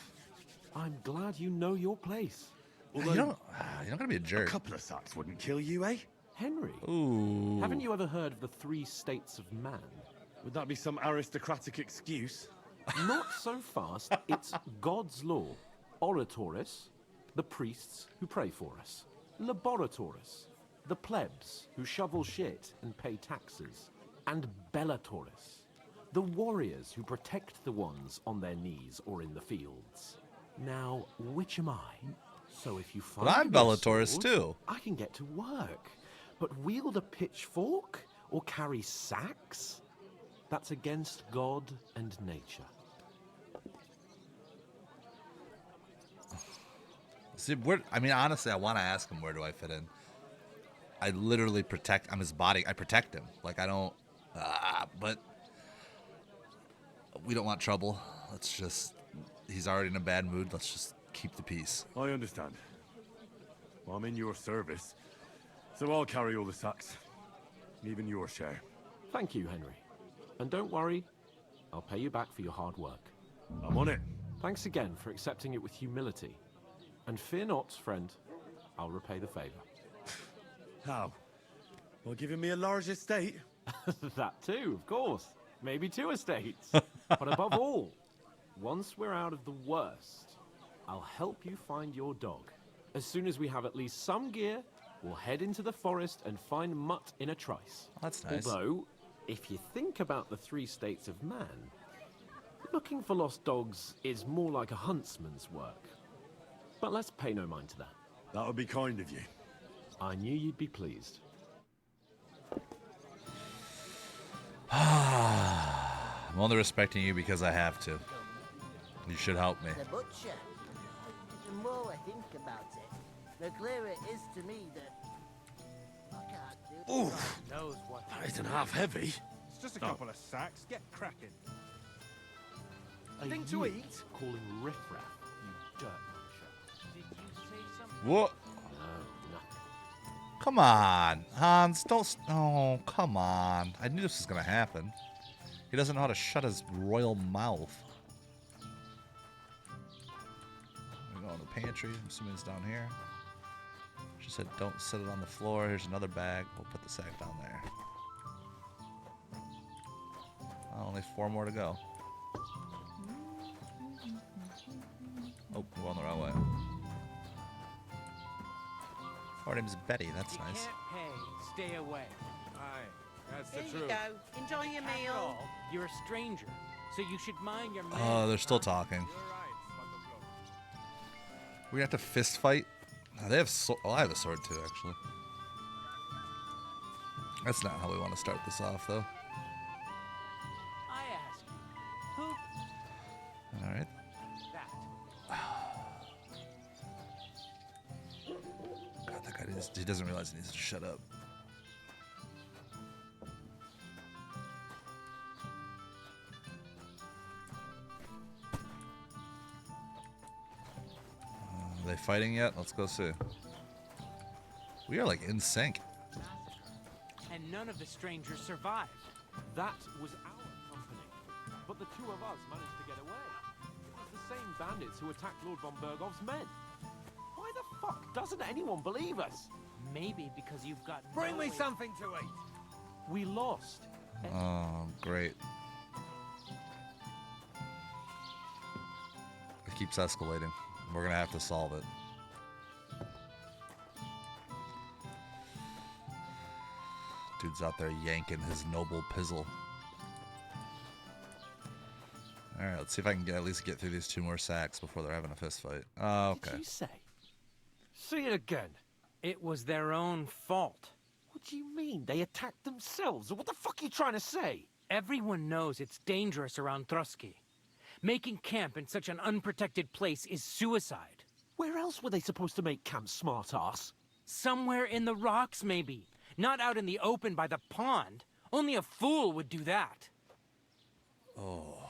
I'm glad you know your place. Although, you're not gonna be a jerk. A couple of sacks wouldn't kill you, eh? Henry, Ooh. haven't you ever heard of the 3 states of man? Would that be some aristocratic excuse? Not so fast. It's God's law. Oratoris, the priests who pray for us. Laboratoris, the plebs who shovel shit and pay taxes. And Bellatoris, the warriors who protect the ones on their knees or in the fields. Now, which am I? So if you find But I'm me a Bellatoris sword, too. I can get to work. But wield a pitchfork or carry sacks? That's against God and nature. See, I mean, honestly, I want to ask him where do I fit in. I literally protect. I'm his body. I protect him. Like I don't. But we don't want trouble. Let's just. He's already in a bad mood. Let's just keep the peace. I understand. Well, I'm in your service, so I'll carry all the sacks, even your share. Thank you, Henry. And don't worry, I'll pay you back for your hard work. I'm on it. Thanks again for accepting it with humility. And fear not, friend, I'll repay the favor. How? By giving me a large estate? That too, of course. Maybe 2 estates. But above all, once we're out of the worst, I'll help you find your dog. As soon as we have at least some gear, we'll head into the forest and find Mutt in a trice. That's nice. Although, if you think about the 3 states of man, looking for lost dogs is more like a huntsman's work. But let's pay no mind to that. That would be kind of you. I knew you'd be pleased. I'm only respecting you because I have to. You should help me. The butcher. The more I think about it, the clearer it is to me that I can't do it. Oof. God knows what. That isn't half heavy. It's just a couple of sacks. Get cracking. A Thing to you eat? Calling riffraff, you dirt muncher. Did you say something? What? No, nothing. Come on, Hans. Don't. Oh, come on. I knew this was gonna happen. He doesn't know how to shut his royal mouth. We go in the pantry. I'm assuming it's down here. She said, "Don't set it on the floor." Here's another bag. We'll put the sack down there. Only 4 more to go. Oh, we're going the wrong way. Her name's Betty. That's nice. Can't pay. Stay away. Aye, that's Here you go. Enjoy your After meal. all, you're a stranger, so you should mind your manners. Oh, they're still talking. We have to fist fight. Oh, they have. Oh, I have a sword too, actually. That's not how we want to start this off, though. I ask you, who? All right. That. God, that guy he doesn't realize he needs to shut up. Are they fighting yet? Let's go see. We are like in sync. And none of the strangers survived. That was our company. But the 2 of us managed to get away. It was the same bandits who attacked Lord von Bergov's men. Why the fuck doesn't anyone believe us? Maybe because you've got Bring me something to eat. We lost. Oh, great. It keeps escalating. We're gonna have to solve it. Dude's out there yanking his noble pizzle. Alright, let's see if I can at least get through these 2 more sacks before they're having a fist fight. Oh, okay. What did you say? Say it again. It was their own fault. What do you mean? They attacked themselves? What the fuck are you trying to say? Everyone knows it's dangerous around Trotsky. Making camp in such an unprotected place is suicide. Where else were they supposed to make camp, smart-ass? Somewhere in the rocks, maybe. Not out in the open by the pond. Only a fool would do that. Oh.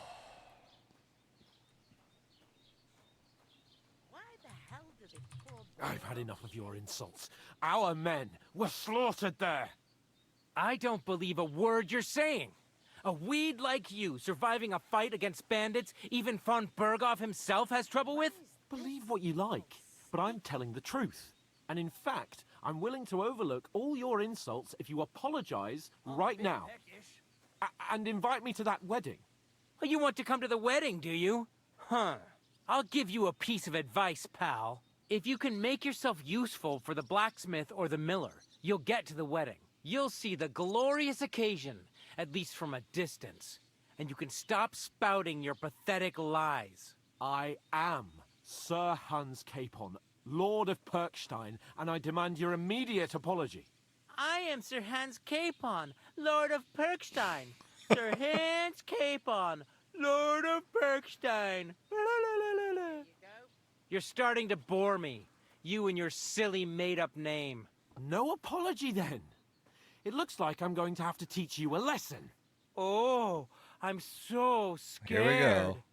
I've had enough of your insults. Our men were slaughtered there. I don't believe a word you're saying. A weed like you surviving a fight against bandits even von Berghoff himself has trouble with? Believe what you like, but I'm telling the truth. And in fact, I'm willing to overlook all your insults if you apologize right now. And invite me to that wedding. Oh, you want to come to the wedding, do you? Huh. I'll give you a piece of advice, pal. If you can make yourself useful for the blacksmith or the miller, you'll get to the wedding. You'll see the glorious occasion, at least from a distance. And you can stop spouting your pathetic lies. I am Sir Hans Capon, Lord of Perkstein, and I demand your immediate apology. I am Sir Hans Capon, Lord of Perkstein. Sir Hans Capon, Lord of Perkstein. You're starting to bore me. You and your silly made-up name. No apology, then. It looks like I'm going to have to teach you a lesson. Oh, I'm so scared. Here we go.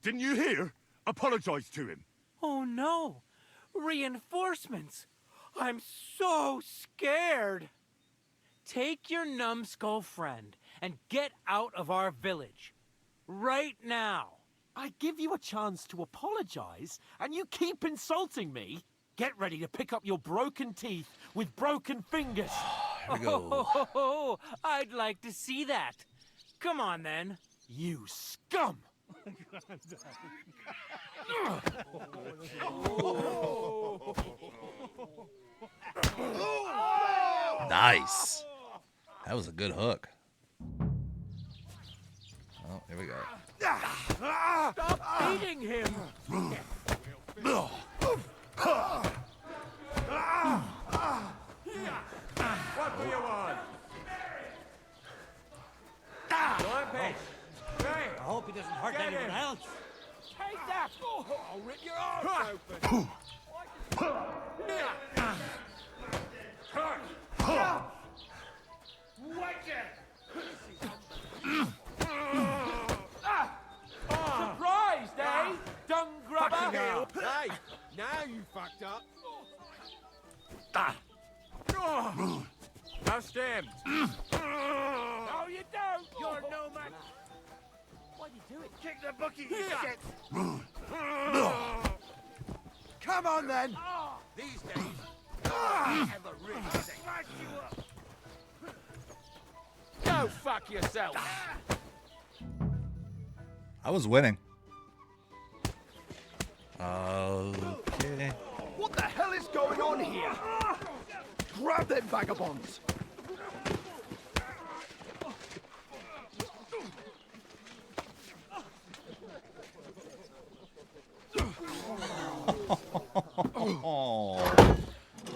Didn't you hear? Apologize to him. Oh, no. Reinforcements. I'm so scared. Take your numbskull friend and get out of our village. Right now. I give you a chance to apologize, and you keep insulting me? Get ready to pick up your broken teeth with broken fingers. Here we go. Oh, I'd like to see that. Come on, then. You scum! Nice. That was a good hook. Oh, here we go. Stop beating him! What do you want? I hope he doesn't hurt anyone else. Take that! I'll rip your arms open. Surprised, eh? Dung grubber! Hey, now you fucked up. Bust him! No, you don't. You're no match. Why'd you do it? Kick the bookie, you shit. Come on, then. These days, ever really smash you up. Go fuck yourself! I was winning. Okay. What the hell is going on here? Grab them vagabonds! Oh,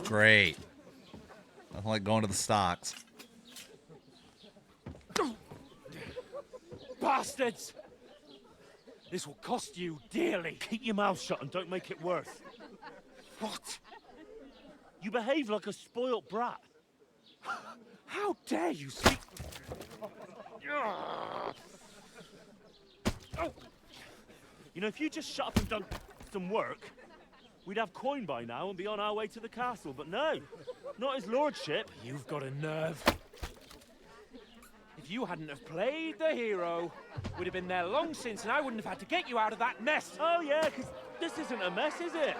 great. Nothing like going to the stocks. Bastards! This will cost you dearly. Keep your mouth shut and don't make it worse. What? You behave like a spoilt brat. How dare you speak... You know, if you just shut up and done some work, we'd have coin by now and be on our way to the castle. But no, not his lordship. You've got a nerve. If you hadn't have played the hero. We'd have been there long since, and I wouldn't have had to get you out of that mess. Oh, yeah, because this isn't a mess, is it?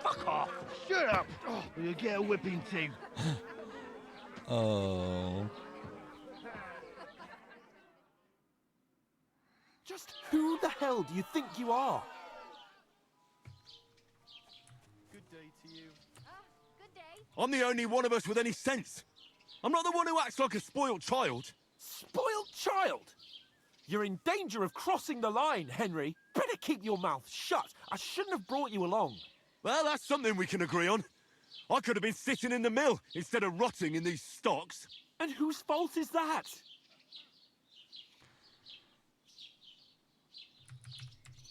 Fuck off. Shut up. Or you'll get a whipping too. Oh. Just who the hell do you think you are? Good day to you. I'm the only one of us with any sense. I'm not the one who acts like a spoiled child. Spoiled child? You're in danger of crossing the line, Henry. Better keep your mouth shut. I shouldn't have brought you along. Well, that's something we can agree on. I could have been sitting in the mill instead of rotting in these stocks. And whose fault is that?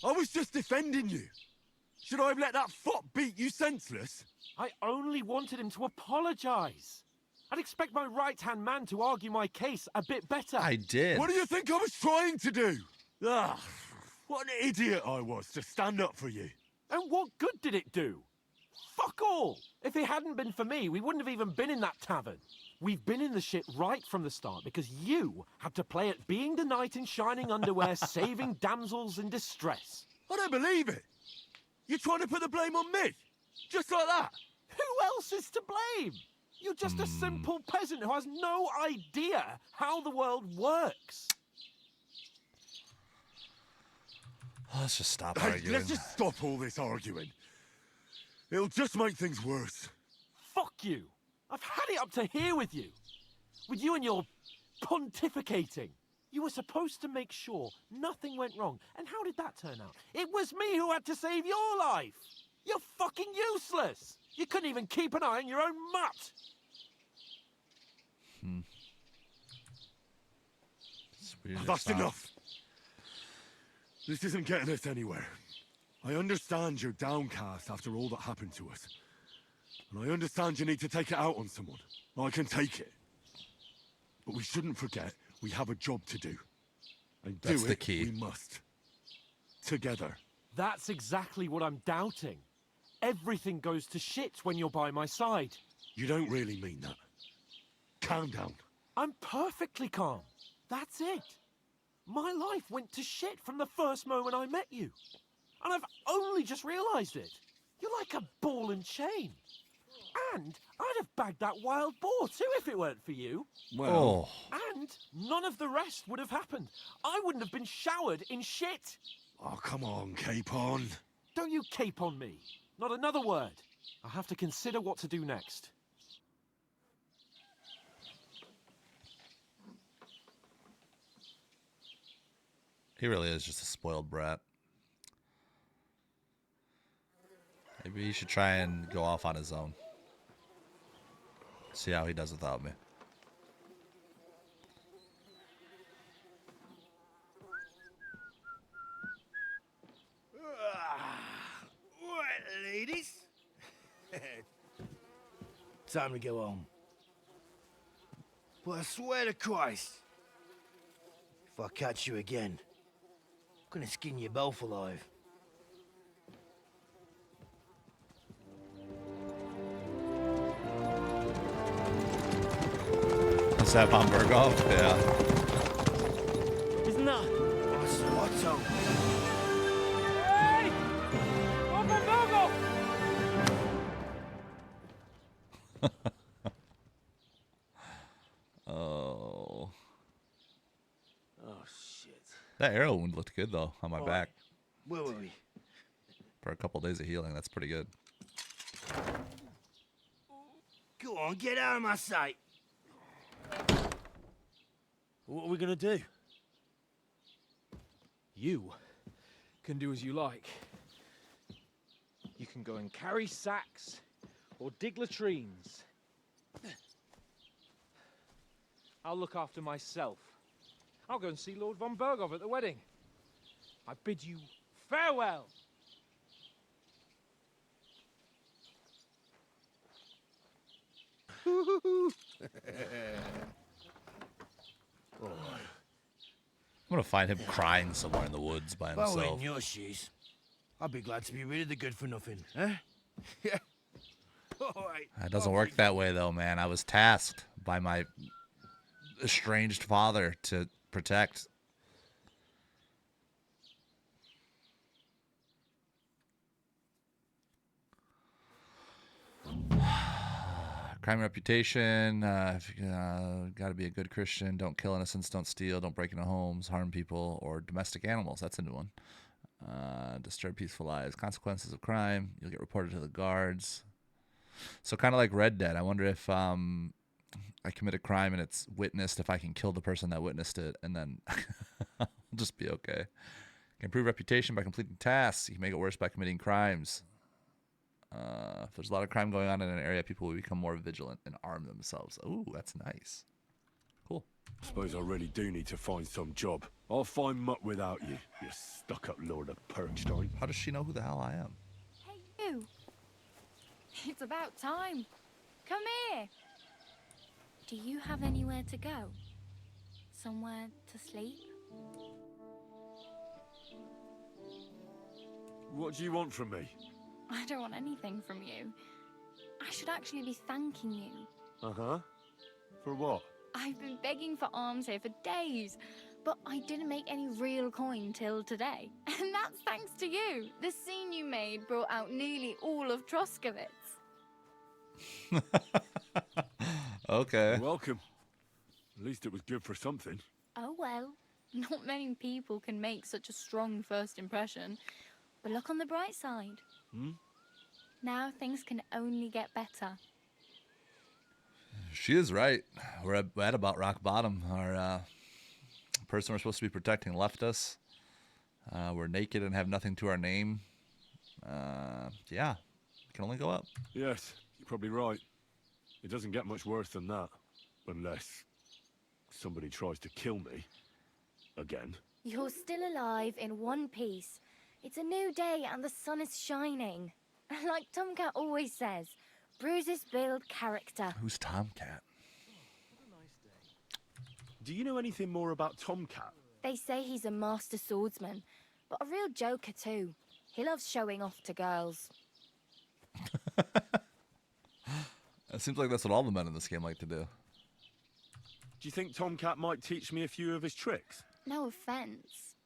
I was just defending you. Should I have let that fop beat you senseless? I only wanted him to apologize. I'd expect my right-hand man to argue my case a bit better. I did. What do you think I was trying to do? Ah, what an idiot I was to stand up for you. And what good did it do? Fuck all! If it hadn't been for me, we wouldn't have even been in that tavern. We've been in the shit right from the start because you had to play at being the knight in shining underwear, saving damsels in distress. I don't believe it. You're trying to put the blame on me? Just like that? Who else is to blame? You're just a simple peasant who has no idea how the world works. Let's just stop Hey, arguing. let's just stop all this arguing. It'll just make things worse. Fuck you. I've had it up to here with you. With you and your pontificating. You were supposed to make sure nothing went wrong. And how did that turn out? It was me who had to save your life. You're fucking useless. You couldn't even keep an eye on your own mutt. That's enough. This isn't getting us anywhere. I understand you're downcast after all that happened to us. And I understand you need to take it out on someone. I can take it. But we shouldn't forget we have a job to do. And That's do the it key. we must. Together. That's exactly what I'm doubting. Everything goes to shit when you're by my side. You don't really mean that. Calm down. I'm perfectly calm. That's it. My life went to shit from the first moment I met you. And I've only just realised it. You're like a ball and chain. And I'd have bagged that wild boar too if it weren't for you. Well. And none of the rest would have happened. I wouldn't have been showered in shit. Oh, come on, Capon. Don't you cape on me. Not another word. I'll have to consider what to do next. He really is just a spoiled brat. Maybe he should try and go off on his own. See how he does without me. Right, ladies. Time to go home. But I swear to Christ, if I catch you again, I'm gonna skin you both alive. Is that Von Berghoff? Yeah. Isn't that? What's up? Hey! Von Oh. Oh, shit. That arrow wound looked good, though, on my All back. Where were we? For a couple days of healing, that's pretty good. Go on, get out of my sight. What are we gonna do? You can do as you like. You can go and carry sacks or dig latrines. I'll look after myself. I'll go and see Lord von Berghoff at the wedding. I bid you farewell. I'm gonna find him crying somewhere in the woods by If I were himself. in your shoes, I'd be glad to be rid of the good for nothing, huh? Yeah. All right. It doesn't work that way, though, man. I was tasked by my estranged father to protect. Crime reputation. Got to be a good Christian. Don't kill innocents. Don't steal. Don't break into homes. Harm people or domestic animals. That's a new one. Disturb peaceful lives. Consequences of crime. You'll get reported to the guards. So kind of like Red Dead. I wonder if I commit a crime and it's witnessed, if I can kill the person that witnessed it, and then I'll just be okay. You can improve reputation by completing tasks. You can make it worse by committing crimes. If there's a lot of crime going on in an area, people will become more vigilant and arm themselves. Ooh, that's nice. Cool. Suppose I really do need to find some job. I'll find mutt without you, you stuck-up Lord of Perkstein. How does she know who the hell I am? Hey, you. It's about time. Come here. Do you have anywhere to go? Somewhere to sleep? What do you want from me? I don't want anything from you. I should actually be thanking you. Uh-huh. For what? I've been begging for alms here for days, but I didn't make any real coin till today. And that's thanks to you. The scene you made brought out nearly all of Troskowitz. Okay. You're welcome. At least it was good for something. Oh well. Not many people can make such a strong first impression. But look on the bright side. Now things can only get better. She is right. We're at about rock bottom. Our person we're supposed to be protecting left us. We're naked and have nothing to our name. Yeah, it can only go up. Yes, you're probably right. It doesn't get much worse than that. Unless somebody tries to kill me. Again. You're still alive in one piece. It's a new day and the sun is shining. Like Tomcat always says, bruises build character. Who's Tomcat? Do you know anything more about Tomcat? They say he's a master swordsman, but a real joker too. He loves showing off to girls. It seems like that's what all the men in this game like to do. Do you think Tomcat might teach me a few of his tricks? No offense,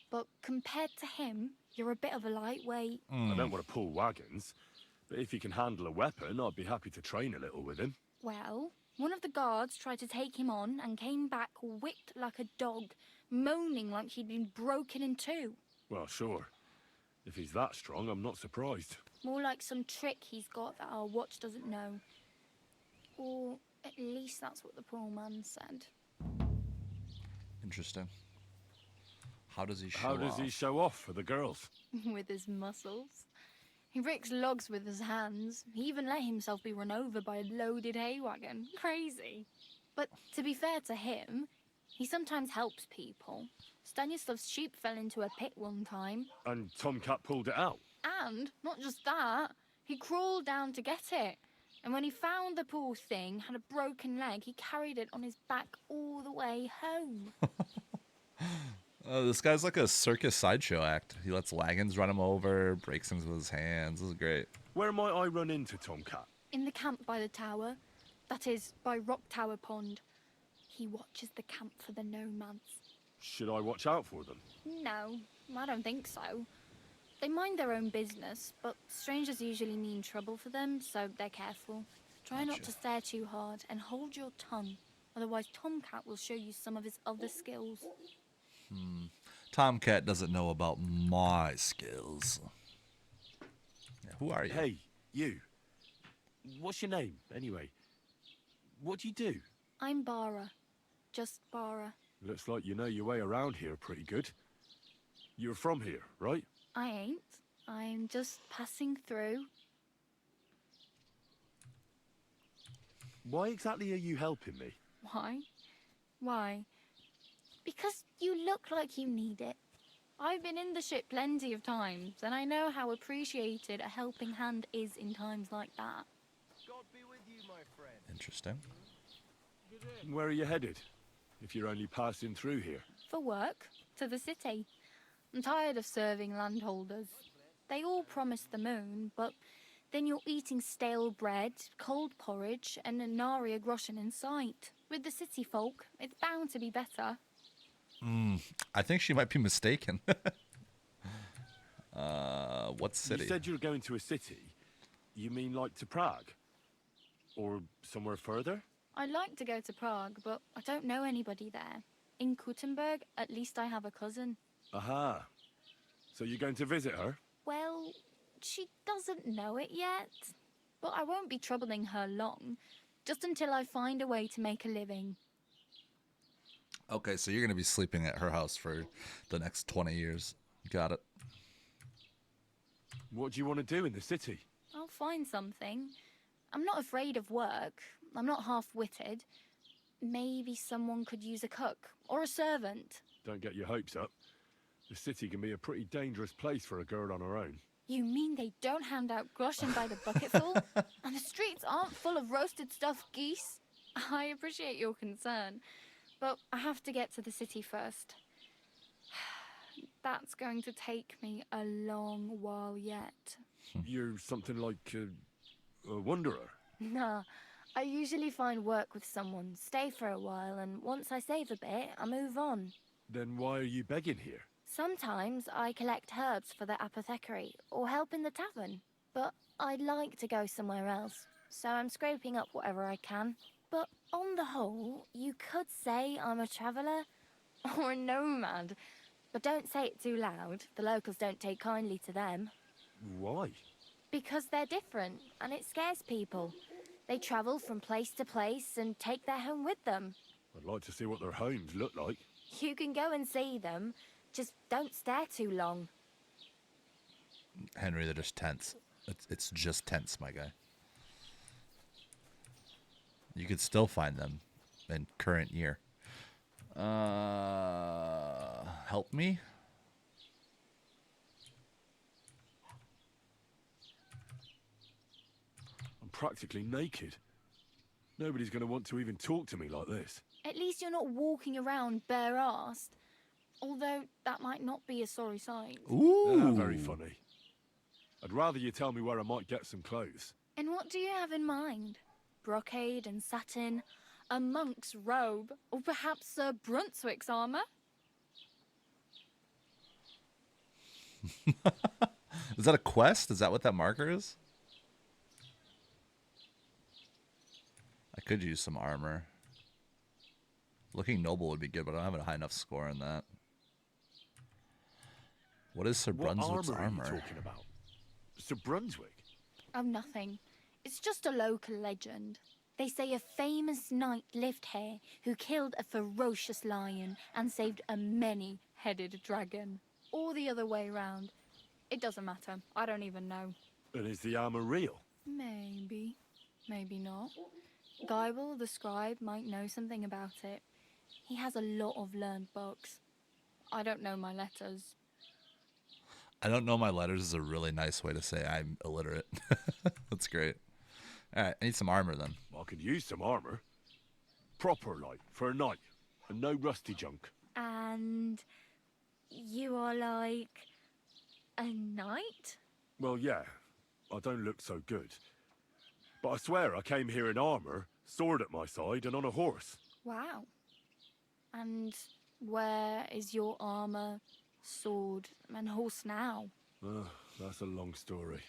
but compared to him, you're a bit of a lightweight. I don't want to pull wagons, but if he can handle a weapon, I'd be happy to train a little with him. Well, one of the guards tried to take him on and came back whipped like a dog, moaning like he'd been broken in two. Well, sure. If he's that strong, I'm not surprised. More like some trick he's got that our watch doesn't know. Or at least that's what the poor man said. Interesting. How does he show How does off? he show off for the girls? With his muscles. He ricks logs with his hands. He even let himself be run over by a loaded hay wagon. Crazy. But to be fair to him, he sometimes helps people. Stanislav's sheep fell into a pit one time. And Tomcat pulled it out? And, not just that, he crawled down to get it. And when he found the poor thing had a broken leg, he carried it on his back all the way home. This guy's like a circus sideshow act. He lets wagons run him over, breaks things with his hands. This is great. Where might I run into Tomcat? In the camp by the tower. That is, by Rock Tower Pond. He watches the camp for the nomads. Should I watch out for them? No, I don't think so. They mind their own business, but strangers usually mean trouble for them, so they're careful. Try not to stare too hard and hold your tongue. Otherwise, Tomcat will show you some of his other skills. Tomcat doesn't know about my skills. Yeah, who are you? Hey, you. What's your name, anyway? What do you do? I'm Bara. Just Bara. Looks like you know your way around here pretty good. You're from here, right? I ain't. I'm just passing through. Why exactly are you helping me? Why? Why? Because you look like you need it. I've been in the ship plenty of times, and I know how appreciated a helping hand is in times like that. God be with you, my friend. Interesting. Where are you headed? If you're only passing through here. For work, to the city. I'm tired of serving landholders. They all promise the moon, but Then you're eating stale bread, cold porridge, and a nary a groschen in sight. With the city folk, it's bound to be better. I think she might be mistaken. What city? You said you were going to a city. You mean like to Prague? Or somewhere further? I'd like to go to Prague, but I don't know anybody there. In Kuttenberg, at least I have a cousin. Aha. So you're going to visit her? Well, she doesn't know it yet. But I won't be troubling her long, just until I find a way to make a living. Okay, so you're going to be sleeping at her house for the next 20 years. Got it. What do you want to do in the city? I'll find something. I'm not afraid of work. I'm not half-witted. Maybe someone could use a cook or a servant. Don't get your hopes up. The city can be a pretty dangerous place for a girl on her own. You mean they don't hand out groschen by the bucketful? And the streets aren't full of roasted stuffed geese? I appreciate your concern, but I have to get to the city first. That's going to take me a long while yet. You're something like a wanderer? Nah, I usually find work with someone, stay for a while, and once I save a bit, I move on. Then why are you begging here? Sometimes I collect herbs for the apothecary or help in the tavern, but I'd like to go somewhere else, so I'm scraping up whatever I can. But on the whole, you could say I'm a traveller or a nomad, but don't say it too loud. The locals don't take kindly to them. Why? Because they're different, and it scares people. They travel from place to place and take their home with them. I'd like to see what their homes look like. You can go and see them, just don't stare too long. Henry, they're just tents. It's just tents, my guy. You could still find them in current year. Help me? I'm practically naked. Nobody's going to want to even talk to me like this. At least you're not walking around bare-assed. Although that might not be a sorry sight. Ooh. Very funny. I'd rather you tell me where I might get some clothes. And what do you have in mind? Brocade and satin, a monk's robe, or perhaps Sir Brunswick's armour? Is that a quest? Is that what that marker is? I could use some armor. Looking noble would be good, but I don't have a high enough score in that. What is Sir Brunswick's armor? What armor are you talking about? Sir Brunswick? Oh, nothing. It's just a local legend. They say a famous knight lived here who killed a ferocious lion and saved a many-headed dragon. Or the other way round. It doesn't matter. I don't even know. And is the armor real? Maybe. Maybe not. Geibel, the scribe, might know something about it. He has a lot of learned books. I don't know my letters. I don't know my letters is a really nice way to say I'm illiterate. That's great. All right, I need some armor then. I could use some armor. Proper, like, for a knight. And no rusty junk. And you are like a knight? Well, yeah. I don't look so good. But I swear I came here in armor, sword at my side, and on a horse. Wow. And where is your armor, sword, and horse now? That's a long story.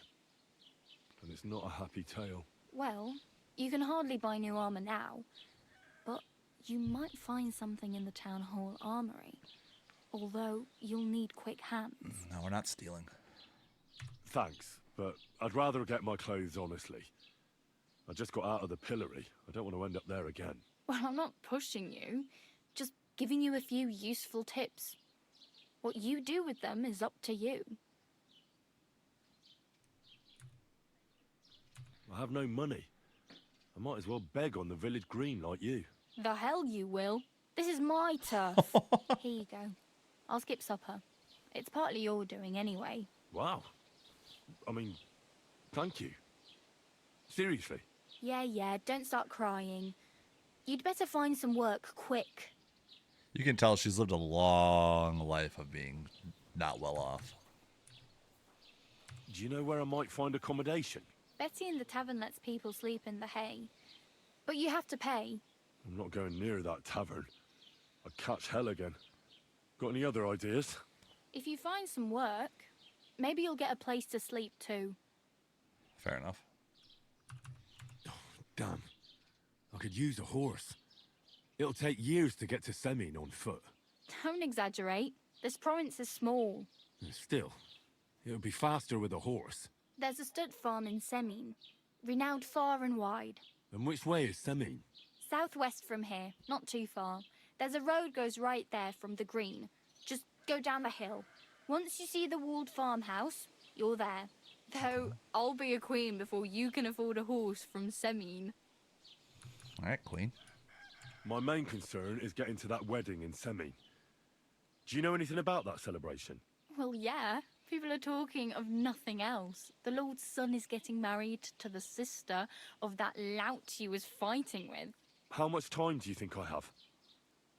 And it's not a happy tale. Well, you can hardly buy new armor now, but you might find something in the town hall armory. Although you'll need quick hands. No, we're not stealing. Thanks, but I'd rather get my clothes honestly. I just got out of the pillory. I don't want to end up there again. Well, I'm not pushing you, just giving you a few useful tips. What you do with them is up to you. I have no money. I might as well beg on the village green like you. The hell you will. This is my turf. Here you go. I'll skip supper. It's partly your doing anyway. Wow. I mean, thank you. Seriously. Yeah, don't start crying. You'd better find some work quick. You can tell she's lived a long life of being not well off. Do you know where I might find accommodation? Betty in the tavern lets people sleep in the hay. But you have to pay. I'm not going near that tavern. I'd catch hell again. Got any other ideas? If you find some work, maybe you'll get a place to sleep too. Fair enough. Damn. I could use a horse. It'll take years to get to Semin on foot. Don't exaggerate. This province is small. Still, it'll be faster with a horse. There's a stud farm in Semin, renowned far and wide. And which way is Semin? Southwest from here, not too far. There's a road goes right there from the green. Just go down the hill. Once you see the walled farmhouse, you're there. Though, I'll be a queen before you can afford a horse from Semin. Alright, queen. My main concern is getting to that wedding in Semin. Do you know anything about that celebration? Well, yeah. People are talking of nothing else. The Lord's son is getting married to the sister of that lout you was fighting with. How much time do you think I have?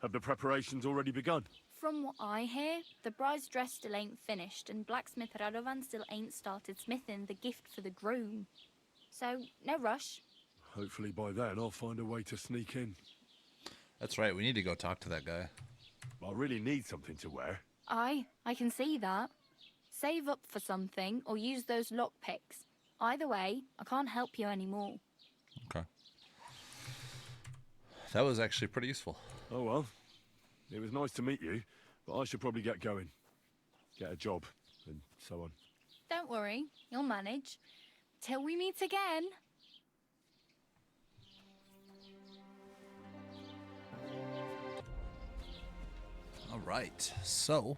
Have the preparations already begun? From what I hear, the bride's dress still ain't finished, and blacksmith Radovan still ain't started smithing the gift for the groom. So, no rush. Hopefully by then I'll find a way to sneak in. That's right, we need to go talk to that guy. I really need something to wear. I can see that. Save up for something, or use those lockpicks. Either way, I can't help you anymore. Okay. That was actually pretty useful. Oh well. It was nice to meet you, but I should probably get going. Get a job, and so on. Don't worry, you'll manage. Till we meet again. Alright, so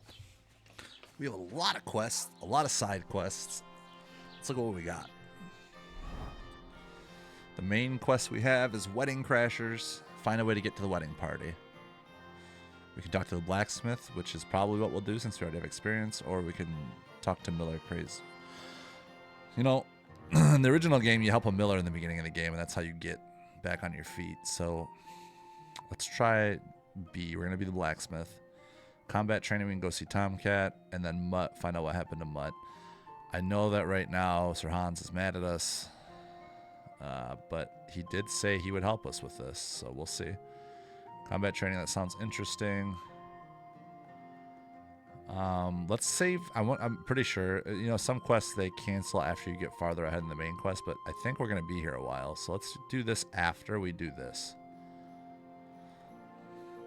we have a lot of quests, a lot of side quests. Let's look at what we got. The main quest we have is Wedding Crashers. Find a way to get to the wedding party. We can talk to the blacksmith, which is probably what we'll do since we already have experience, or we can talk to Miller Craze. You know, in the original game, you help a miller in the beginning of the game, and that's how you get back on your feet. So let's try B. We're going to be the blacksmith. Combat training, we can go see Tomcat, and then Mutt, find out what happened to Mutt. I know that right now Sir Hans is mad at us, but he did say he would help us with this, so we'll see. Combat training, that sounds interesting. Let's save. I'm pretty sure, you know, some quests they cancel after you get farther ahead in the main quest, but I think we're going to be here a while, so let's do this after we do this.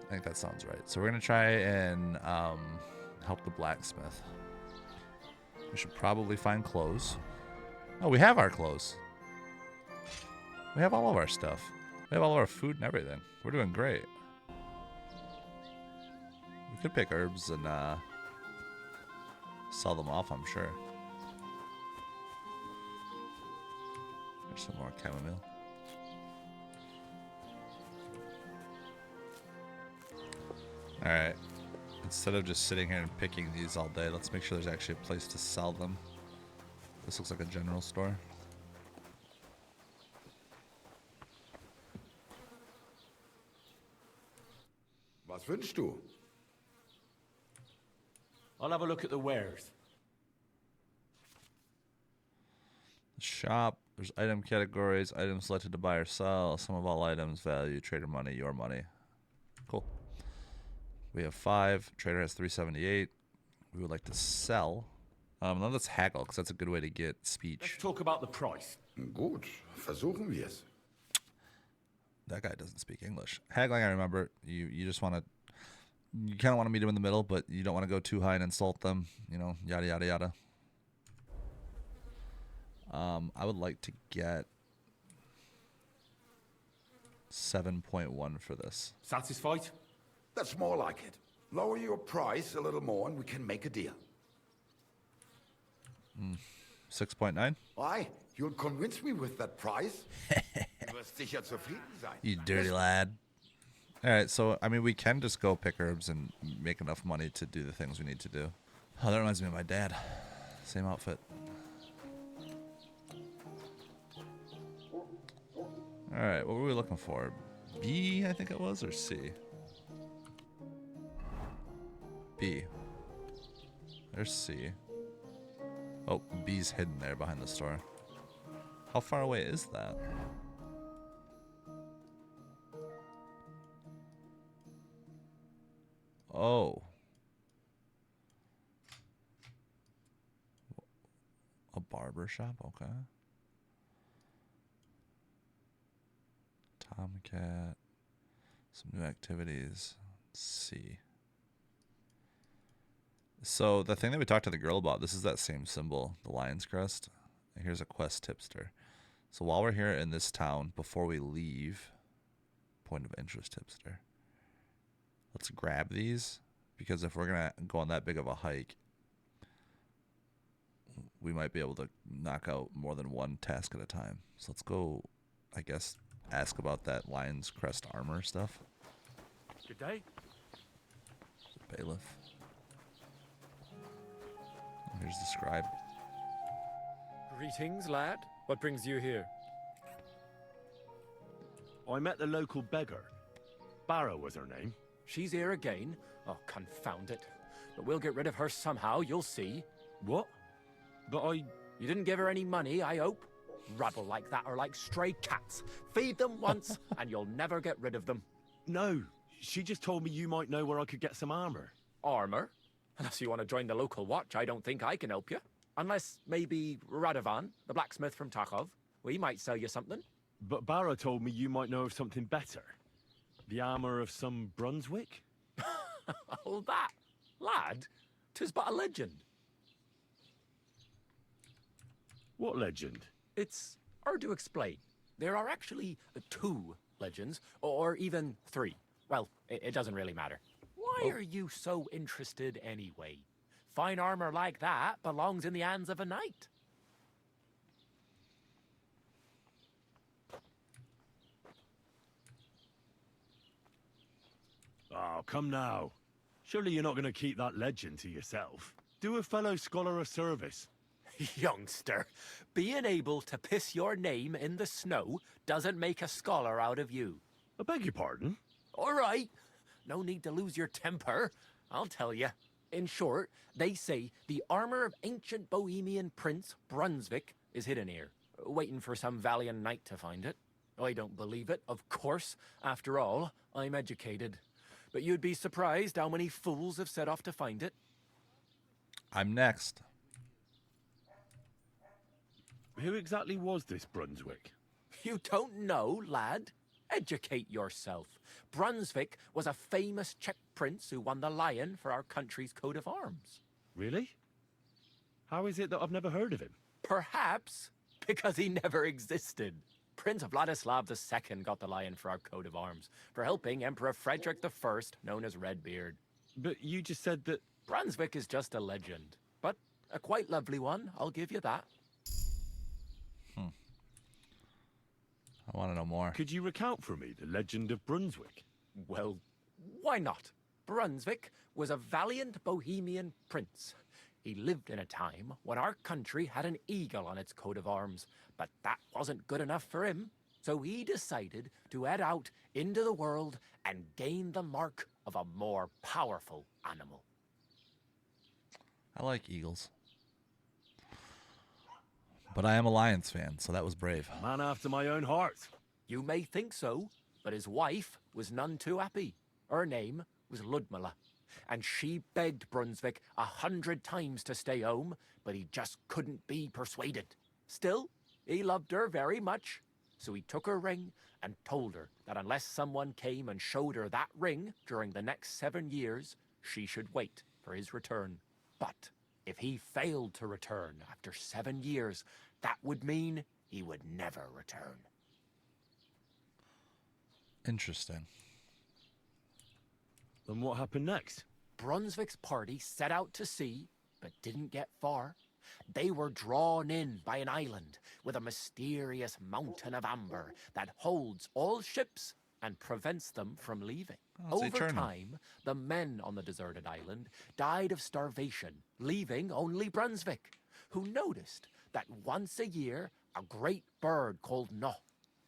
I think that sounds right. So we're going to try and help the blacksmith. We should probably find clothes. Oh, we have our clothes. We have all of our stuff. We have all of our food and everything. We're doing great. We could pick herbs and sell them off, I'm sure. There's some more chamomile. Alright, instead of just sitting here and picking these all day, let's make sure there's actually a place to sell them. This looks like a general store. Was wünschst du? I'll have a look at the wares. Shop, there's item categories, items selected to buy or sell, sum of all items, value, trader money, your money. Cool. We have 5. Trader has 378. We would like to sell. Now let's haggle, because that's a good way to get speech. Let's talk about the price. Gut, versuchen wir's. That guy doesn't speak English. Haggling, I remember, you just want to, you kind of want to meet him in the middle, but you don't want to go too high and insult them, you know, yada, yada, yada. I would like to get 7.1 for this. Satisfied? That's more like it. Lower your price a little more and we can make a deal. 6.9? Why? You'll convince me with that price? Du wirst sicher zufrieden sein. You dirty lad. Alright, so, I mean, we can just go pick herbs and make enough money to do the things we need to do. Oh, that reminds me of my dad. Same outfit. Alright, what were we looking for? B, I think it was, or C? B. There's C. Oh, B's hidden there behind the store. How far away is that? Oh. A barber shop? Okay. Tomcat. Some new activities. Let's see. So the thing that we talked to the girl about, this is that same symbol, the lion's crest. And here's a quest tipster. So while we're here in this town, before we leave, point of interest tipster. Let's grab these, because if we're going to go on that big of a hike, we might be able to knock out more than one task at a time. So let's go, I guess, ask about that lion's crest armor stuff. Good day. Bailiff. Here's the scribe. Greetings, lad. What brings you here? I met the local beggar. Barrow was her name. She's here again? Oh, confound it. But we'll get rid of her somehow, you'll see. What? But You didn't give her any money, I hope? Rabble like that are like stray cats. Feed them once, and you'll never get rid of them. No, she just told me you might know where I could get some armor. Armor? Unless you want to join the local watch, I don't think I can help you. Unless maybe Radovan, the blacksmith from Takhov. We might sell you something. But Barrow told me you might know of something better. The armor of some Brunswick? Oh, that, lad, 'tis but a legend. What legend? It's hard to explain. There are actually 2 legends, or even 3. Well, it doesn't really matter. Why are you so interested anyway? Fine armor like that belongs in the hands of a knight. Oh, come now. Surely you're not going to keep that legend to yourself. Do a fellow scholar a service. Youngster, being able to piss your name in the snow doesn't make a scholar out of you. I beg your pardon? All right. No need to lose your temper. I'll tell you. In short, they say the armor of ancient Bohemian Prince Brunswick is hidden here, waiting for some valiant knight to find it. I don't believe it, of course. After all, I'm educated. But you'd be surprised how many fools have set off to find it. I'm next. Who exactly was this Brunswick? You don't know, lad? Educate yourself. Brunswick was a famous Czech prince who won the lion for our country's coat of arms. Really? How is it that I've never heard of him? Perhaps because he never existed. Prince Vladislav II got the lion for our coat of arms for helping Emperor Frederick I, known as Redbeard. But you just said that... Brunswick is just a legend, but a quite lovely one, I'll give you that. I want to know more. Could you recount for me the legend of Brunswick? Well, why not? Brunswick was a valiant Bohemian prince. He lived in a time when our country had an eagle on its coat of arms, but that wasn't good enough for him. So he decided to head out into the world and gain the mark of a more powerful animal. I like eagles. But I am a Lions fan, so that was brave. Man after my own heart. You may think so, but his wife was none too happy. Her name was Ludmilla, and she begged Brunswick 100 times to stay home, but he just couldn't be persuaded. Still, he loved her very much, so he took her ring and told her that unless someone came and showed her that ring during the next 7 years, she should wait for his return. But if he failed to return after 7 years, that would mean he would never return. Interesting. Then what happened next? Brunswick's party set out to sea, but didn't get far. They were drawn in by an island with a mysterious mountain of amber that holds all ships and prevents them from leaving. Oh, it's Over eternal. time, the men on the deserted island died of starvation, leaving only Brunswick, who noticed that once a year a great bird called No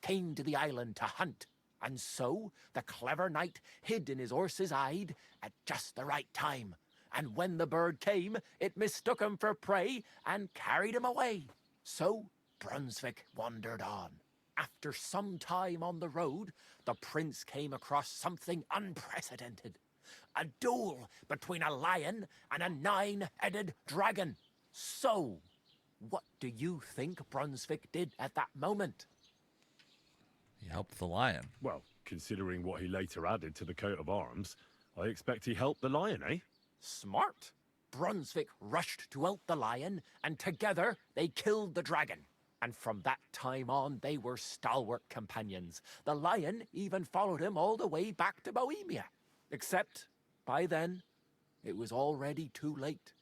came to the island to hunt. And so the clever knight hid in his horse's hide at just the right time. And when the bird came, it mistook him for prey and carried him away. So Brunswick wandered on. After some time on the road, the prince came across something unprecedented. A duel between a lion and a 9-headed dragon. So, what do you think Brunswick did at that moment? He helped the lion. Well, considering what he later added to the coat of arms, I expect he helped the lion, eh? Smart. Brunswick rushed to help the lion, and together they killed the dragon. And from that time on, they were stalwart companions. The lion even followed him all the way back to Bohemia. Except, by then, it was already too late.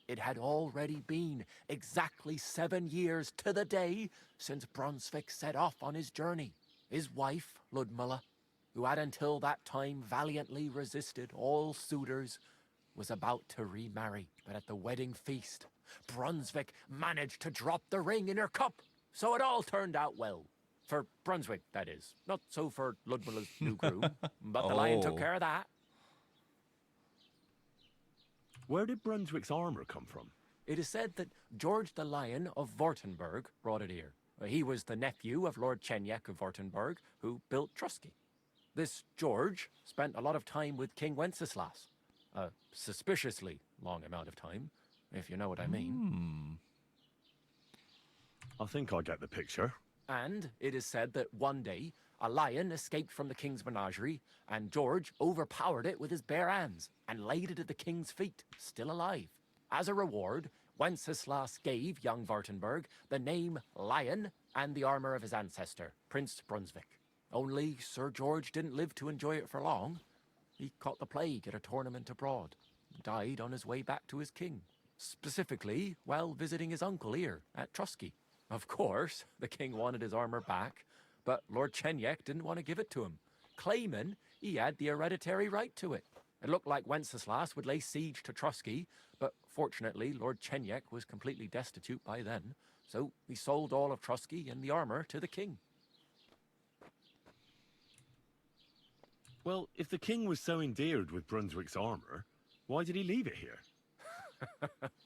It had already been exactly 7 years to the day since Brunswick set off on his journey. His wife, Ludmilla, who had until that time valiantly resisted all suitors, was about to remarry. But at the wedding feast, Brunswick managed to drop the ring in her cup. So it all turned out well. For Brunswick, that is. Not so for Ludmilla's new groom, but the lion took care of that. Where did Brunswick's armor come from? It is said that George the Lion of Württemberg brought it here. He was the nephew of Lord Chenyak of Württemberg, who built Trusky. This George spent a lot of time with King Wenceslas. A suspiciously long amount of time, if you know what I mean. I think I get the picture. And it is said that one day, a lion escaped from the king's menagerie, and George overpowered it with his bare hands and laid it at the king's feet, still alive. As a reward, Wenceslas gave young Württemberg the name Lion and the armor of his ancestor, Prince Brunswick. Only Sir George didn't live to enjoy it for long. He caught the plague at a tournament abroad, and died on his way back to his king. Specifically, while visiting his uncle here at Trusky. Of course, the king wanted his armor back, but Lord Chenyak didn't want to give it to him, claiming he had the hereditary right to it. It looked like Wenceslas would lay siege to Trusky, but fortunately Lord Chenyak was completely destitute by then, so he sold all of Trusky and the armor to the king. Well, if the king was so endeared with Brunswick's armor, why did he leave it here?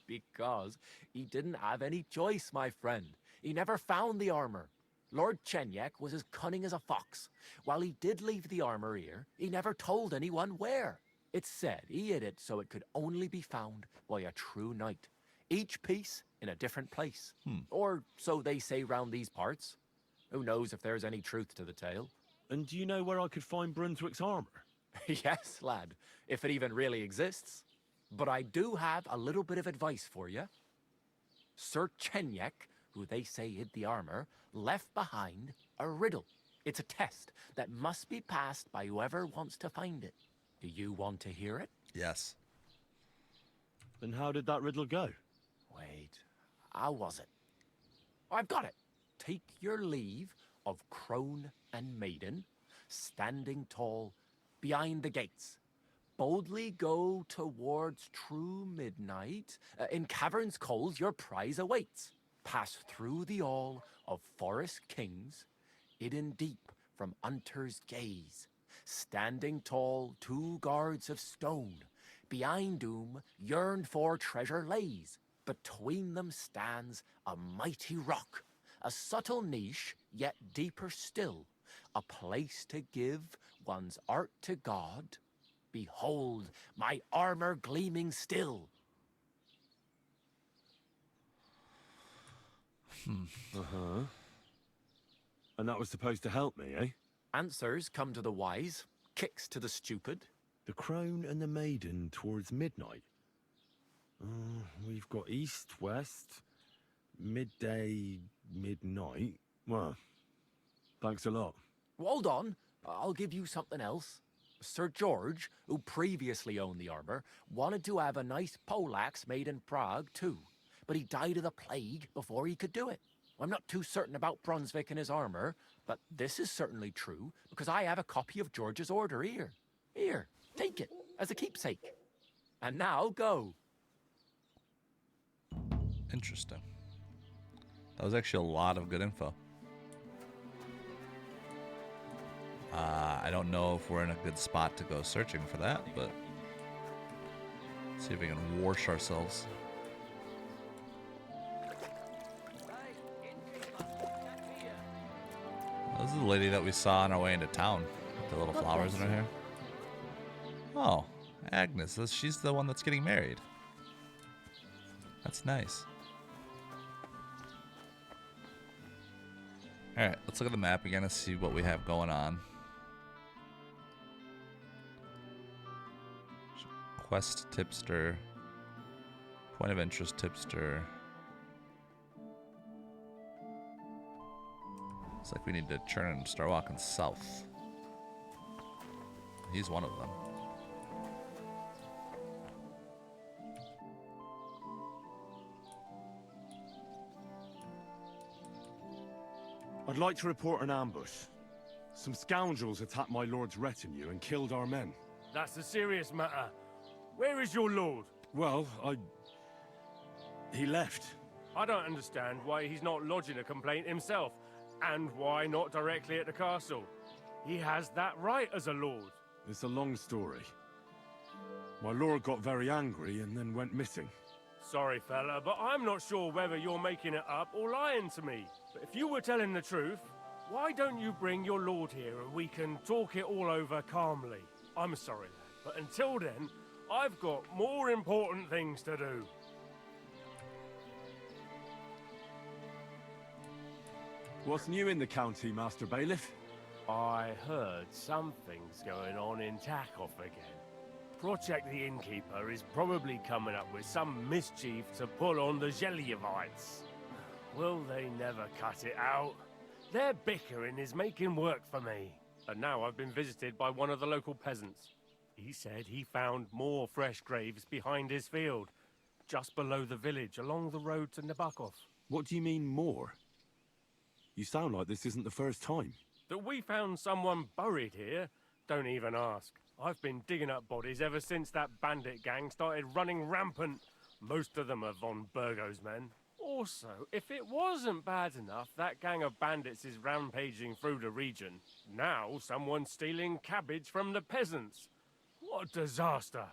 Because he didn't have any choice, my friend. He never found the armor. Lord Chenyak was as cunning as a fox. While he did leave the armor here, he never told anyone where. It's said he hid it so it could only be found by a true knight. Each piece in a different place. Or so they say round these parts. Who knows if there's any truth to the tale. And do you know where I could find Brunswick's armor? Yes, lad, if it even really exists. But I do have a little bit of advice for you. Sir Chenyak, who they say hid the armor, left behind a riddle. It's a test that must be passed by whoever wants to find it. Do you want to hear it? Yes. Then how did that riddle go? Wait, how was it? I've got it. Take your leave of crone and maiden, standing tall behind the gates. Boldly go towards true midnight. In caverns cold your prize awaits. Pass through the all of forest kings, hidden deep from hunter's gaze. Standing tall, 2 guards of stone, behind whom yearned for treasure lays. Between them stands a mighty rock, a subtle niche, yet deeper still, a place to give one's art to God. Behold, my armor gleaming still. Uh-huh. And that was supposed to help me, eh? Answers come to the wise, kicks to the stupid. The crone and the maiden towards midnight. We've got east, west, midday, midnight. Well, thanks a lot. Hold on, I'll give you something else. Sir George, who previously owned the armor, wanted to have a nice poleaxe made in Prague too, but he died of the plague before he could do it. I'm not too certain about Brunswick and his armor, but this is certainly true because I have a copy of George's order here. Here, take it as a keepsake. And now go. Interesting. That was actually a lot of good info. I don't know if we're in a good spot to go searching for that, but let's see if we can wash ourselves. This is the lady that we saw on our way into town. With the little God flowers in bless her you. hair. Oh, Agnes. She's the one that's getting married. That's nice. Alright, let's look at the map again and see what we have going on. Quest tipster. Point of interest tipster. Looks like we need to turn and start walking south. He's one of them. I'd like to report an ambush. Some scoundrels attacked my lord's retinue and killed our men. That's a serious matter. Where is your lord? Well, he left. I don't understand why he's not lodging a complaint himself, and why not directly at the castle. He has that right as a lord. It's a long story. My lord got very angry and then went missing. Sorry, fella, but I'm not sure whether you're making it up or lying to me. But if you were telling the truth, why don't you bring your lord here and we can talk it all over calmly? I'm sorry, lad, but until then, I've got more important things to do. What's new in the county, Master Bailiff? I heard something's going on in Takoff again. Project the Innkeeper is probably coming up with some mischief to pull on the Gelievites. Will they never cut it out? Their bickering is making work for me. And now I've been visited by one of the local peasants. He said he found more fresh graves behind his field, just below the village, along the road to Nabokov. What do you mean, more? You sound like this isn't the first time. That we found someone buried here? Don't even ask. I've been digging up bodies ever since that bandit gang started running rampant. Most of them are von Burgo's men. Also, if it wasn't bad enough that gang of bandits is rampaging through the region, now someone's stealing cabbage from the peasants. What a disaster.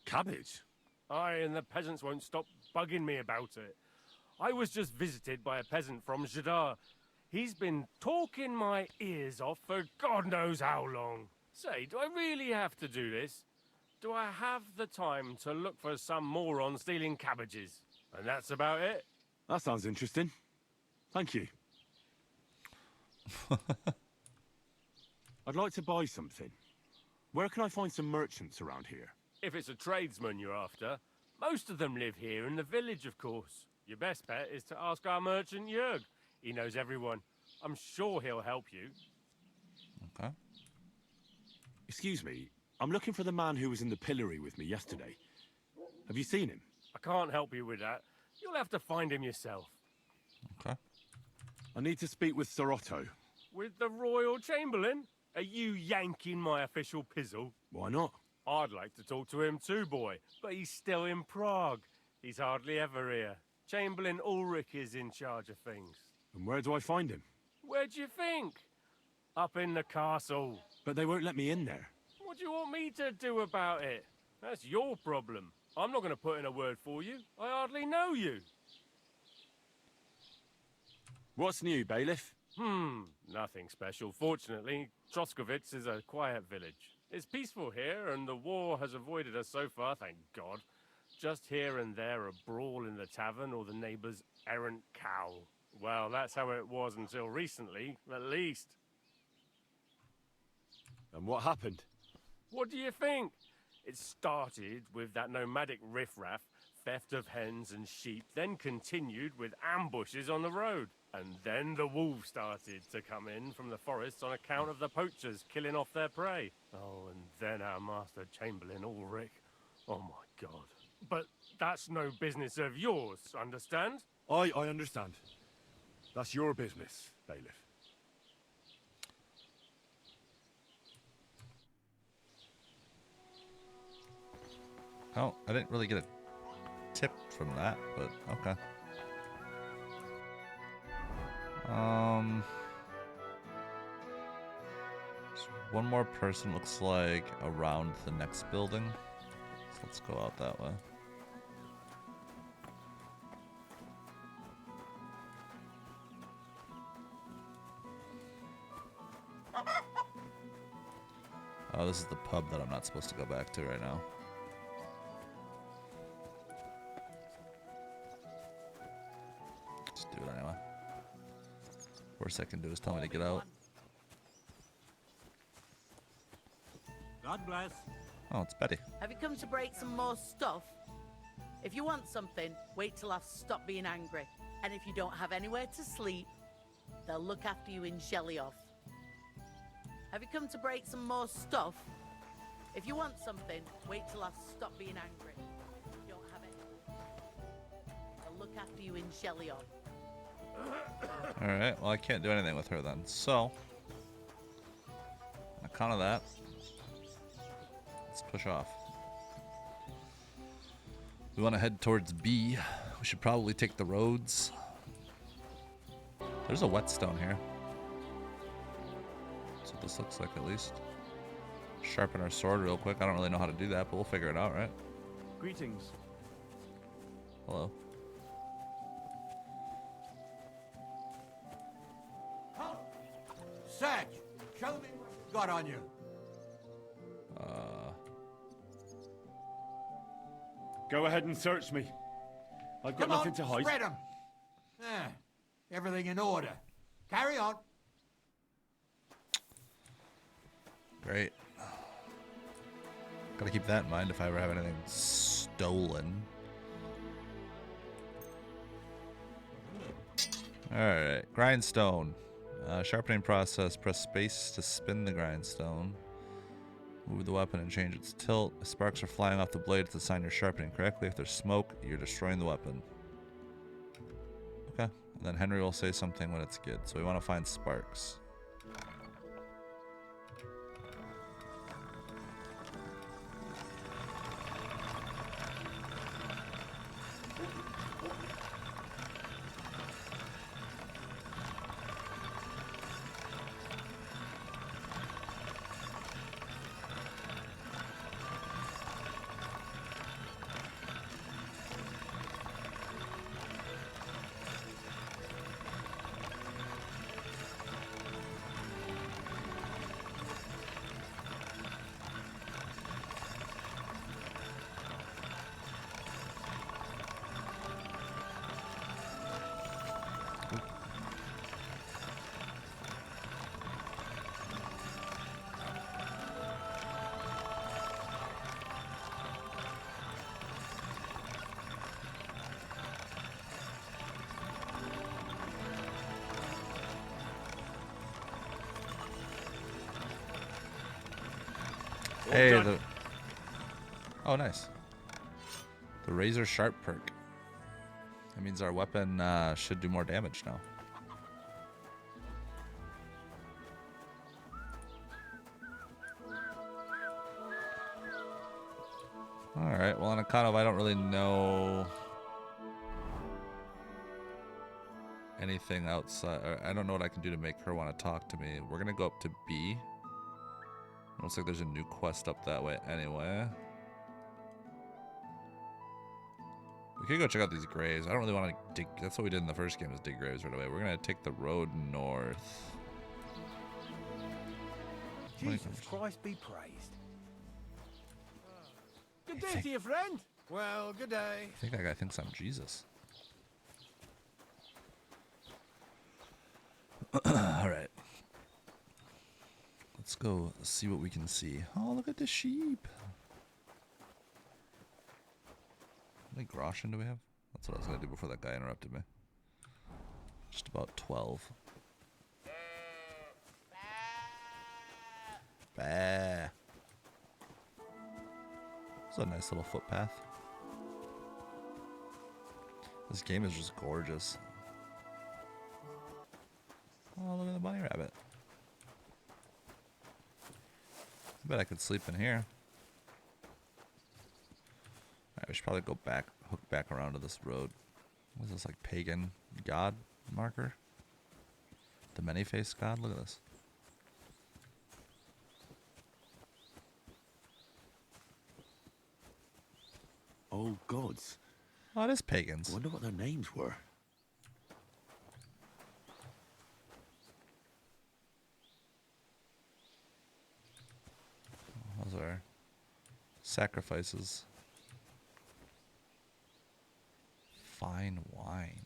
Cabbage? Aye, and the peasants won't stop bugging me about it. I was just visited by a peasant from Jadar. He's been talking my ears off for God knows how long. Say, do I really have to do this? Do I have the time to look for some moron stealing cabbages? And that's about it. That sounds interesting. Thank you. I'd like to buy something. Where can I find some merchants around here? If it's a tradesman you're after, most of them live here in the village, of course. Your best bet is to ask our merchant Jörg. He knows everyone. I'm sure he'll help you. Okay. Excuse me, I'm looking for the man who was in the pillory with me yesterday. Have you seen him? I can't help you with that. You'll have to find him yourself. Okay. I need to speak with Sir Otto. With the Royal Chamberlain? Are you yanking my official pizzle? Why not? I'd like to talk to him too, boy, but he's still in Prague. He's hardly ever here. Chamberlain Ulrich is in charge of things. And where do I find him? Where do you think? Up in the castle. But they won't let me in there. What do you want me to do about it? That's your problem. I'm not going to put in a word for you. I hardly know you. What's new, Bailiff? Nothing special. Fortunately, Troskovitz is a quiet village. It's peaceful here, and the war has avoided us so far, thank God. Just here and there a brawl in the tavern or the neighbour's errant cow. Well, that's how it was until recently, at least. And what happened? What do you think? It started with that nomadic riffraff, theft of hens and sheep, then continued with ambushes on the road. And then the wolves started to come in from the forests on account of the poachers killing off their prey. Oh, and then our master Chamberlain Ulrich. Oh my God. But that's no business of yours, understand? I understand. That's your business, Bailiff. Oh, I didn't really get a tip from that, but okay. There's one more person looks like around the next building. So let's go out that way. Oh, this is the pub that I'm not supposed to go back to right now. Just do it anyway. Worst I can do is tell me to get out. God bless. Oh, it's Betty. Have you come to break some more stuff? If you want something, wait till I've stopped being angry. And if you don't have anywhere to sleep, they'll look after you in Shelly-off. Have you come to break some more stuff? If you want something, wait till I've stopped being angry. If you don't have any, they'll look after you in Shelly-off. Alright, well I can't do anything with her then. So, on account of that, let's push off. We want to head towards B. We should probably take the roads. There's a whetstone here. That's what this looks like at least. Sharpen our sword real quick. I don't really know how to do that, but we'll figure it out, right? Greetings. Hello. Satch, show me what you got on you. Go ahead and search me. I've got nothing to hide. Spread 'em. Everything in order. Carry on. Great. Gotta keep that in mind if I ever have anything stolen. Alright, grindstone. Sharpening process. Press space to spin the grindstone. Move the weapon and change its tilt. If sparks are flying off the blade, it's a sign you're sharpening correctly. If there's smoke, you're destroying the weapon. Okay. And then Henry will say something when it's good. So we want to find sparks. Hey, the... Oh, nice. The razor sharp perk. That means our weapon should do more damage now. Alright, well on account of I don't really know anything outside, or I don't know what I can do to make her want to talk to me. We're gonna go up to B. Looks like there's a new quest up that way anyway. We could go check out these graves. I don't really want to dig. That's what we did in the first game, is dig graves right away. We're going to take the road north. Jesus Christ be praised. Good day to you, friend. Well, good day. I think that guy thinks I'm Jesus. Alright. Let's go see what we can see. Oh, look at the sheep. How many groschen do we have? That's what I was going to do before that guy interrupted me. Just about 12. Bah. It's a nice little footpath. This game is just gorgeous. Oh, look at the bunny rabbit. I bet I could sleep in here. Alright, we should probably go back, hook back around to this road. What is this, like pagan god marker? The many-faced god? Look at this. Oh, gods. Oh, it is pagans. I wonder what their names were. Sacrifices. Fine wine.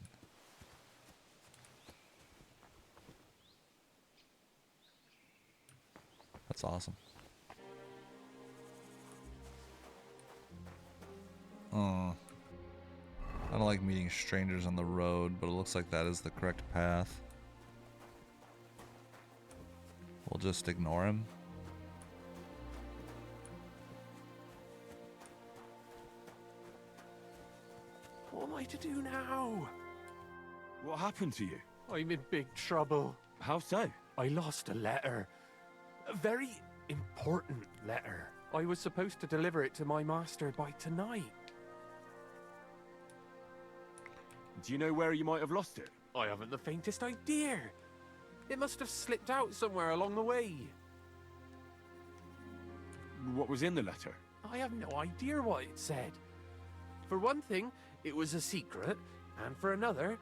That's awesome. I don't like meeting strangers on the road, but it looks like that is the correct path. We'll just ignore him. What am I to do now? What happened to you? I'm in big trouble. How so? I lost a letter. A very important letter. I was supposed to deliver it to my master by tonight. Do you know where you might have lost it? I haven't the faintest idea. It must have slipped out somewhere along the way. What was in the letter? I have no idea what it said. For one thing, it was a secret, and for another,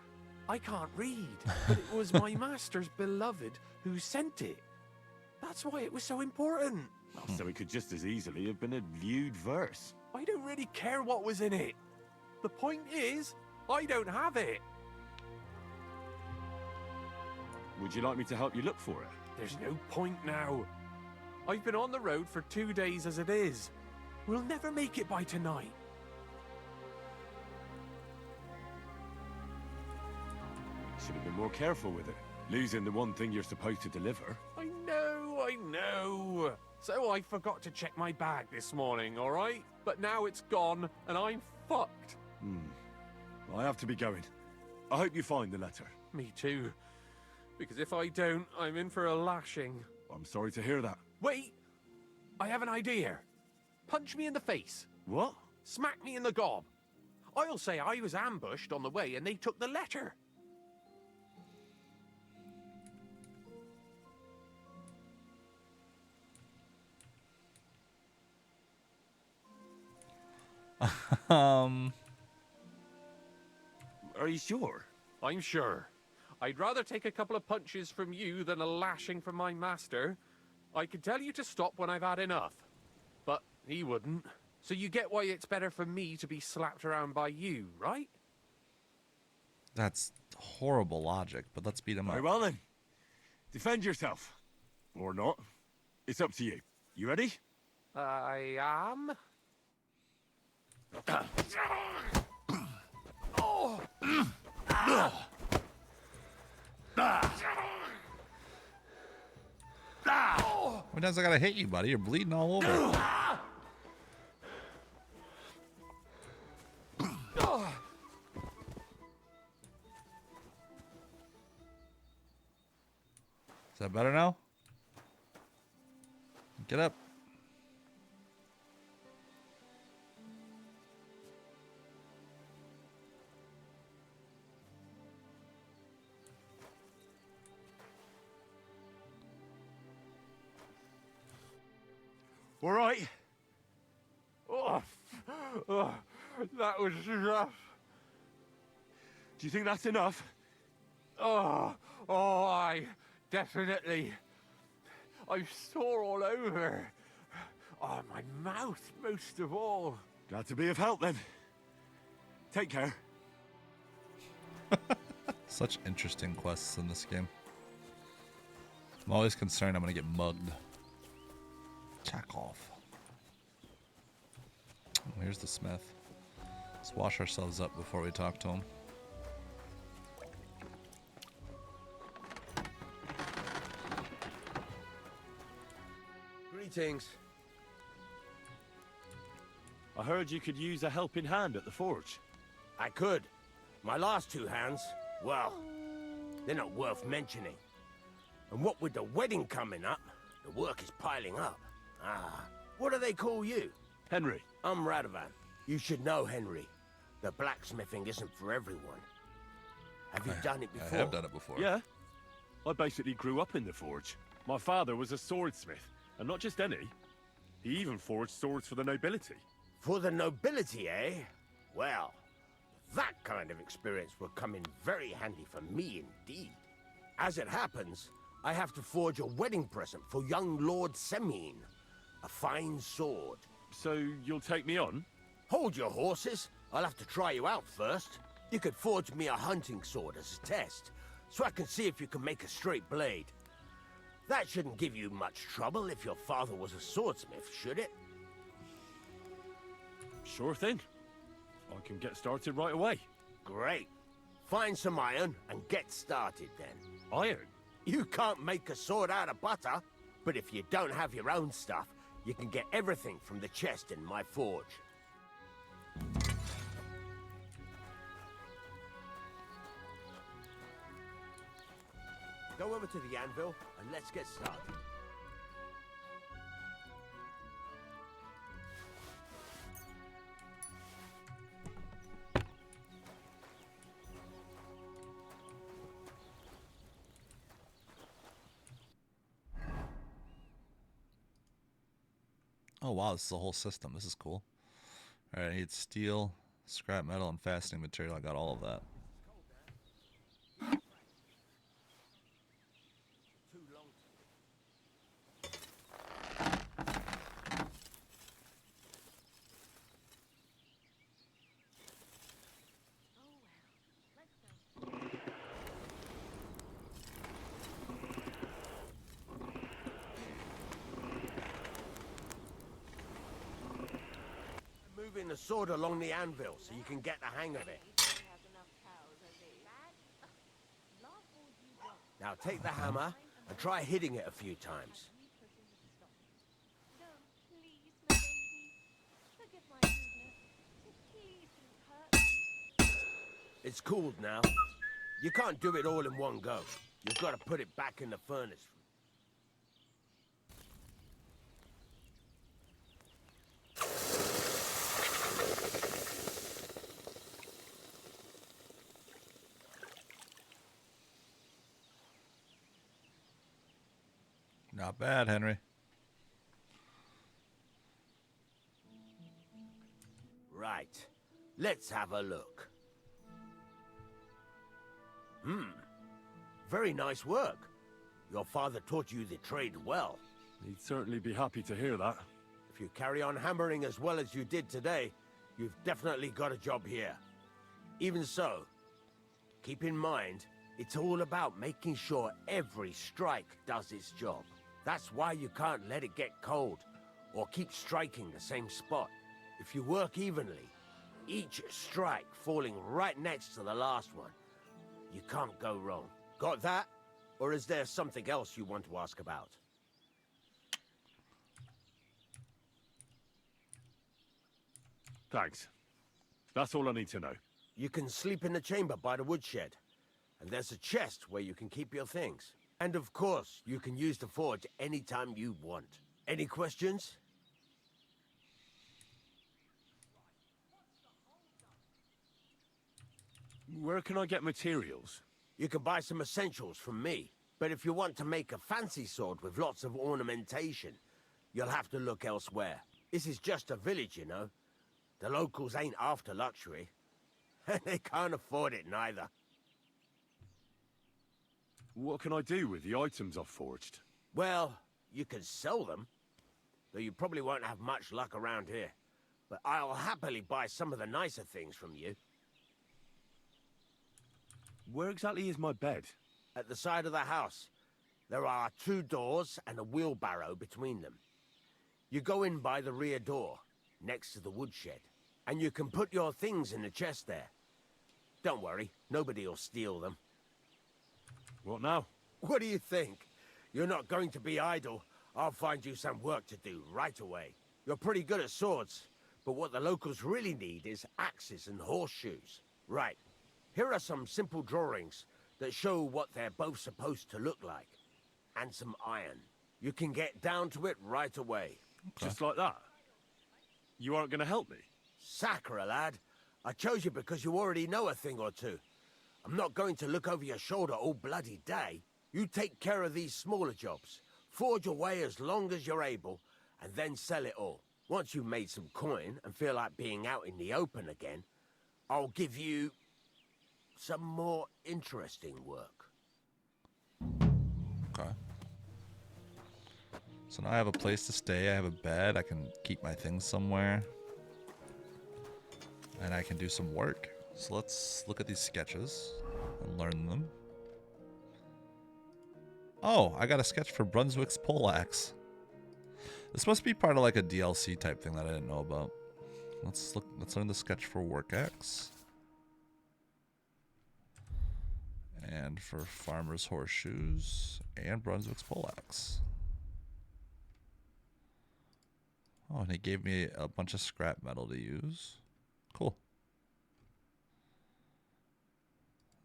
I can't read. But it was my master's beloved who sent it. That's why it was so important. So it could just as easily have been a lewd verse. I don't really care what was in it. The point is, I don't have it. Would you like me to help you look for it? There's no point now. I've been on the road for 2 days as it is. We'll never make it by tonight. Should have been more careful with it. Losing the one thing you're supposed to deliver. I know. So I forgot to check my bag this morning, all right? But now it's gone, and I'm fucked. I have to be going. I hope you find the letter. Me too. Because if I don't, I'm in for a lashing. I'm sorry to hear that. Wait! I have an idea. Punch me in the face. What? Smack me in the gob. I'll say I was ambushed on the way and they took the letter. Are you sure? I'm sure. I'd rather take a couple of punches from you than a lashing from my master. I could tell you to stop when I've had enough. But he wouldn't. So you get why it's better for me to be slapped around by you, right? That's horrible logic, but let's beat him up. Very well then. Defend yourself. Or not. It's up to you. You ready? I am. How many times I gotta hit you, buddy? You're bleeding all over. Is that better now? Get up. All right. Oh, that was rough. Do you think that's enough? I definitely. I'm sore all over. Oh, my mouth most of all. Glad to be of help then. Take care. Such interesting quests in this game. I'm always concerned I'm gonna get mugged. Chekhov. Oh, here's the smith. Let's wash ourselves up before we talk to him. Greetings. I heard you could use a helping hand at the forge. I could. My last two hands, well, they're not worth mentioning. And what with the wedding coming up, the work is piling up. What do they call you? Henry. I'm Radovan. You should know, Henry. The blacksmithing isn't for everyone. Have you done it before? I have done it before. Yeah. I basically grew up in the forge. My father was a swordsmith, and not just any. He even forged swords for the nobility. For the nobility, eh? Well, that kind of experience will come in very handy for me indeed. As it happens, I have to forge a wedding present for young Lord Semine. A fine sword, So you'll take me on? Hold your horses. I'll have to try you out first. You could forge me a hunting sword as a test, so I can see if you can make a straight blade. That shouldn't give you much trouble if your father was a swordsmith, should it? Sure thing. I can get started right away. Great. Find some iron and get started then. Iron? You can't make a sword out of butter, but if you don't have your own stuff, you can get everything from the chest in my forge. Go over to the anvil and let's get started. Oh wow, this is a whole system. This is cool. Alright, I need steel, scrap metal, and fastening material. I got all of that. Moving the sword along the anvil so you can get the hang of it. Now take the hammer and try hitting it a few times. It's cooled now. You can't do it all in one go. You've got to put it back in the furnace. Not bad, Henry. Right. Let's have a look. Very nice work. Your father taught you the trade well. He'd certainly be happy to hear that. If you carry on hammering as well as you did today, you've definitely got a job here. Even so, keep in mind, it's all about making sure every strike does its job. That's why you can't let it get cold, or keep striking the same spot. If you work evenly, each strike falling right next to the last one, you can't go wrong. Got that? Or is there something else you want to ask about? Thanks. That's all I need to know. You can sleep in the chamber by the woodshed. And there's a chest where you can keep your things. And of course, you can use the forge anytime you want. Any questions? Where can I get materials? You can buy some essentials from me. But if you want to make a fancy sword with lots of ornamentation, you'll have to look elsewhere. This is just a village, you know. The locals ain't after luxury. And they can't afford it neither. What can I do with the items I've forged? Well, you can sell them. Though you probably won't have much luck around here. But I'll happily buy some of the nicer things from you. Where exactly is my bed? At the side of the house. There are 2 doors and a wheelbarrow between them. You go in by the rear door, next to the woodshed. And you can put your things in the chest there. Don't worry, nobody'll steal them. What now? What do you think? You're not going to be idle. I'll find you some work to do right away. You're pretty good at swords, but what the locals really need is axes and horseshoes. Right. Here are some simple drawings that show what they're both supposed to look like. And some iron. You can get down to it right away. Just like that? You aren't going to help me? Sacre, lad. I chose you because you already know a thing or two. I'm not going to look over your shoulder all bloody day. You take care of these smaller jobs. Forge away as long as you're able, and then sell it all. Once you've made some coin and feel like being out in the open again, I'll give you some more interesting work. Okay. So now I have a place to stay. I have a bed. I can keep my things somewhere. And I can do some work. So let's look at these sketches and learn them. Oh, I got a sketch for Brunswick's poleaxe. This must be part of like a DLC type thing that I didn't know about. Let's learn the sketch for work axe. And for farmer's horseshoes and Brunswick's poleaxe. Oh, and he gave me a bunch of scrap metal to use. Cool.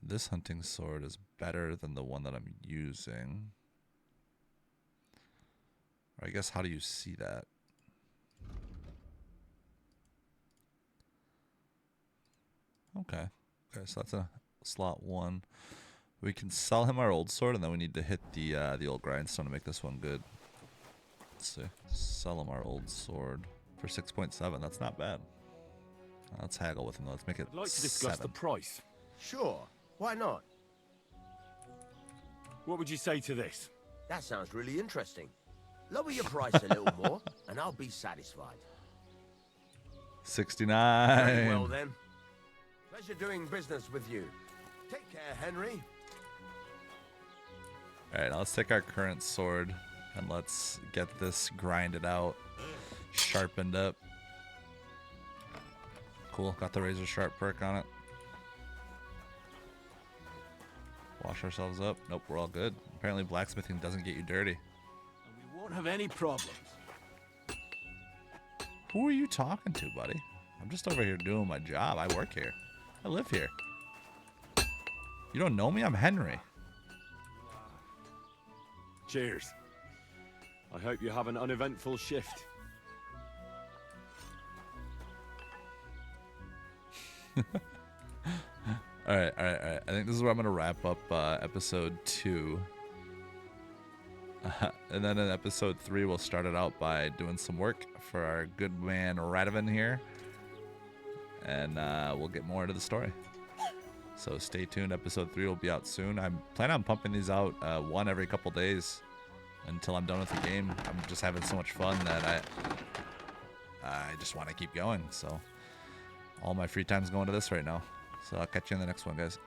This hunting sword is better than the one that I'm using. Or I guess, how do you see that? Okay. Okay, so that's a slot 1. We can sell him our old sword, and then we need to hit the old grindstone to make this one good. Let's see. Sell him our old sword for 6.7. That's not bad. Let's haggle with him, though. Let's make it I'd like to discuss 7. the price. Sure. Why not? What would you say to this? That sounds really interesting. Lower your price a little more, and I'll be satisfied. 69. Very well, then. Pleasure doing business with you. Take care, Henry. Alright, let's take our current sword and let's get this grinded out, sharpened up. Cool, got the razor sharp perk on it. Wash ourselves up. Nope, we're all good. Apparently blacksmithing doesn't get you dirty. We won't have any problems. Who are you talking to, buddy? I'm just over here doing my job. I work here. I live here. You don't know me? I'm Henry. Cheers. I hope you have an uneventful shift. All right. I think this is where I'm going to wrap up episode 2. And then in episode 3, we'll start it out by doing some work for our good man Radovan here. And we'll get more into the story. So stay tuned. Episode 3 will be out soon. I'm planning on pumping these out one every couple days until I'm done with the game. I'm just having so much fun that I just want to keep going. So all my free time's going to this right now. So I'll catch you in the next one, guys.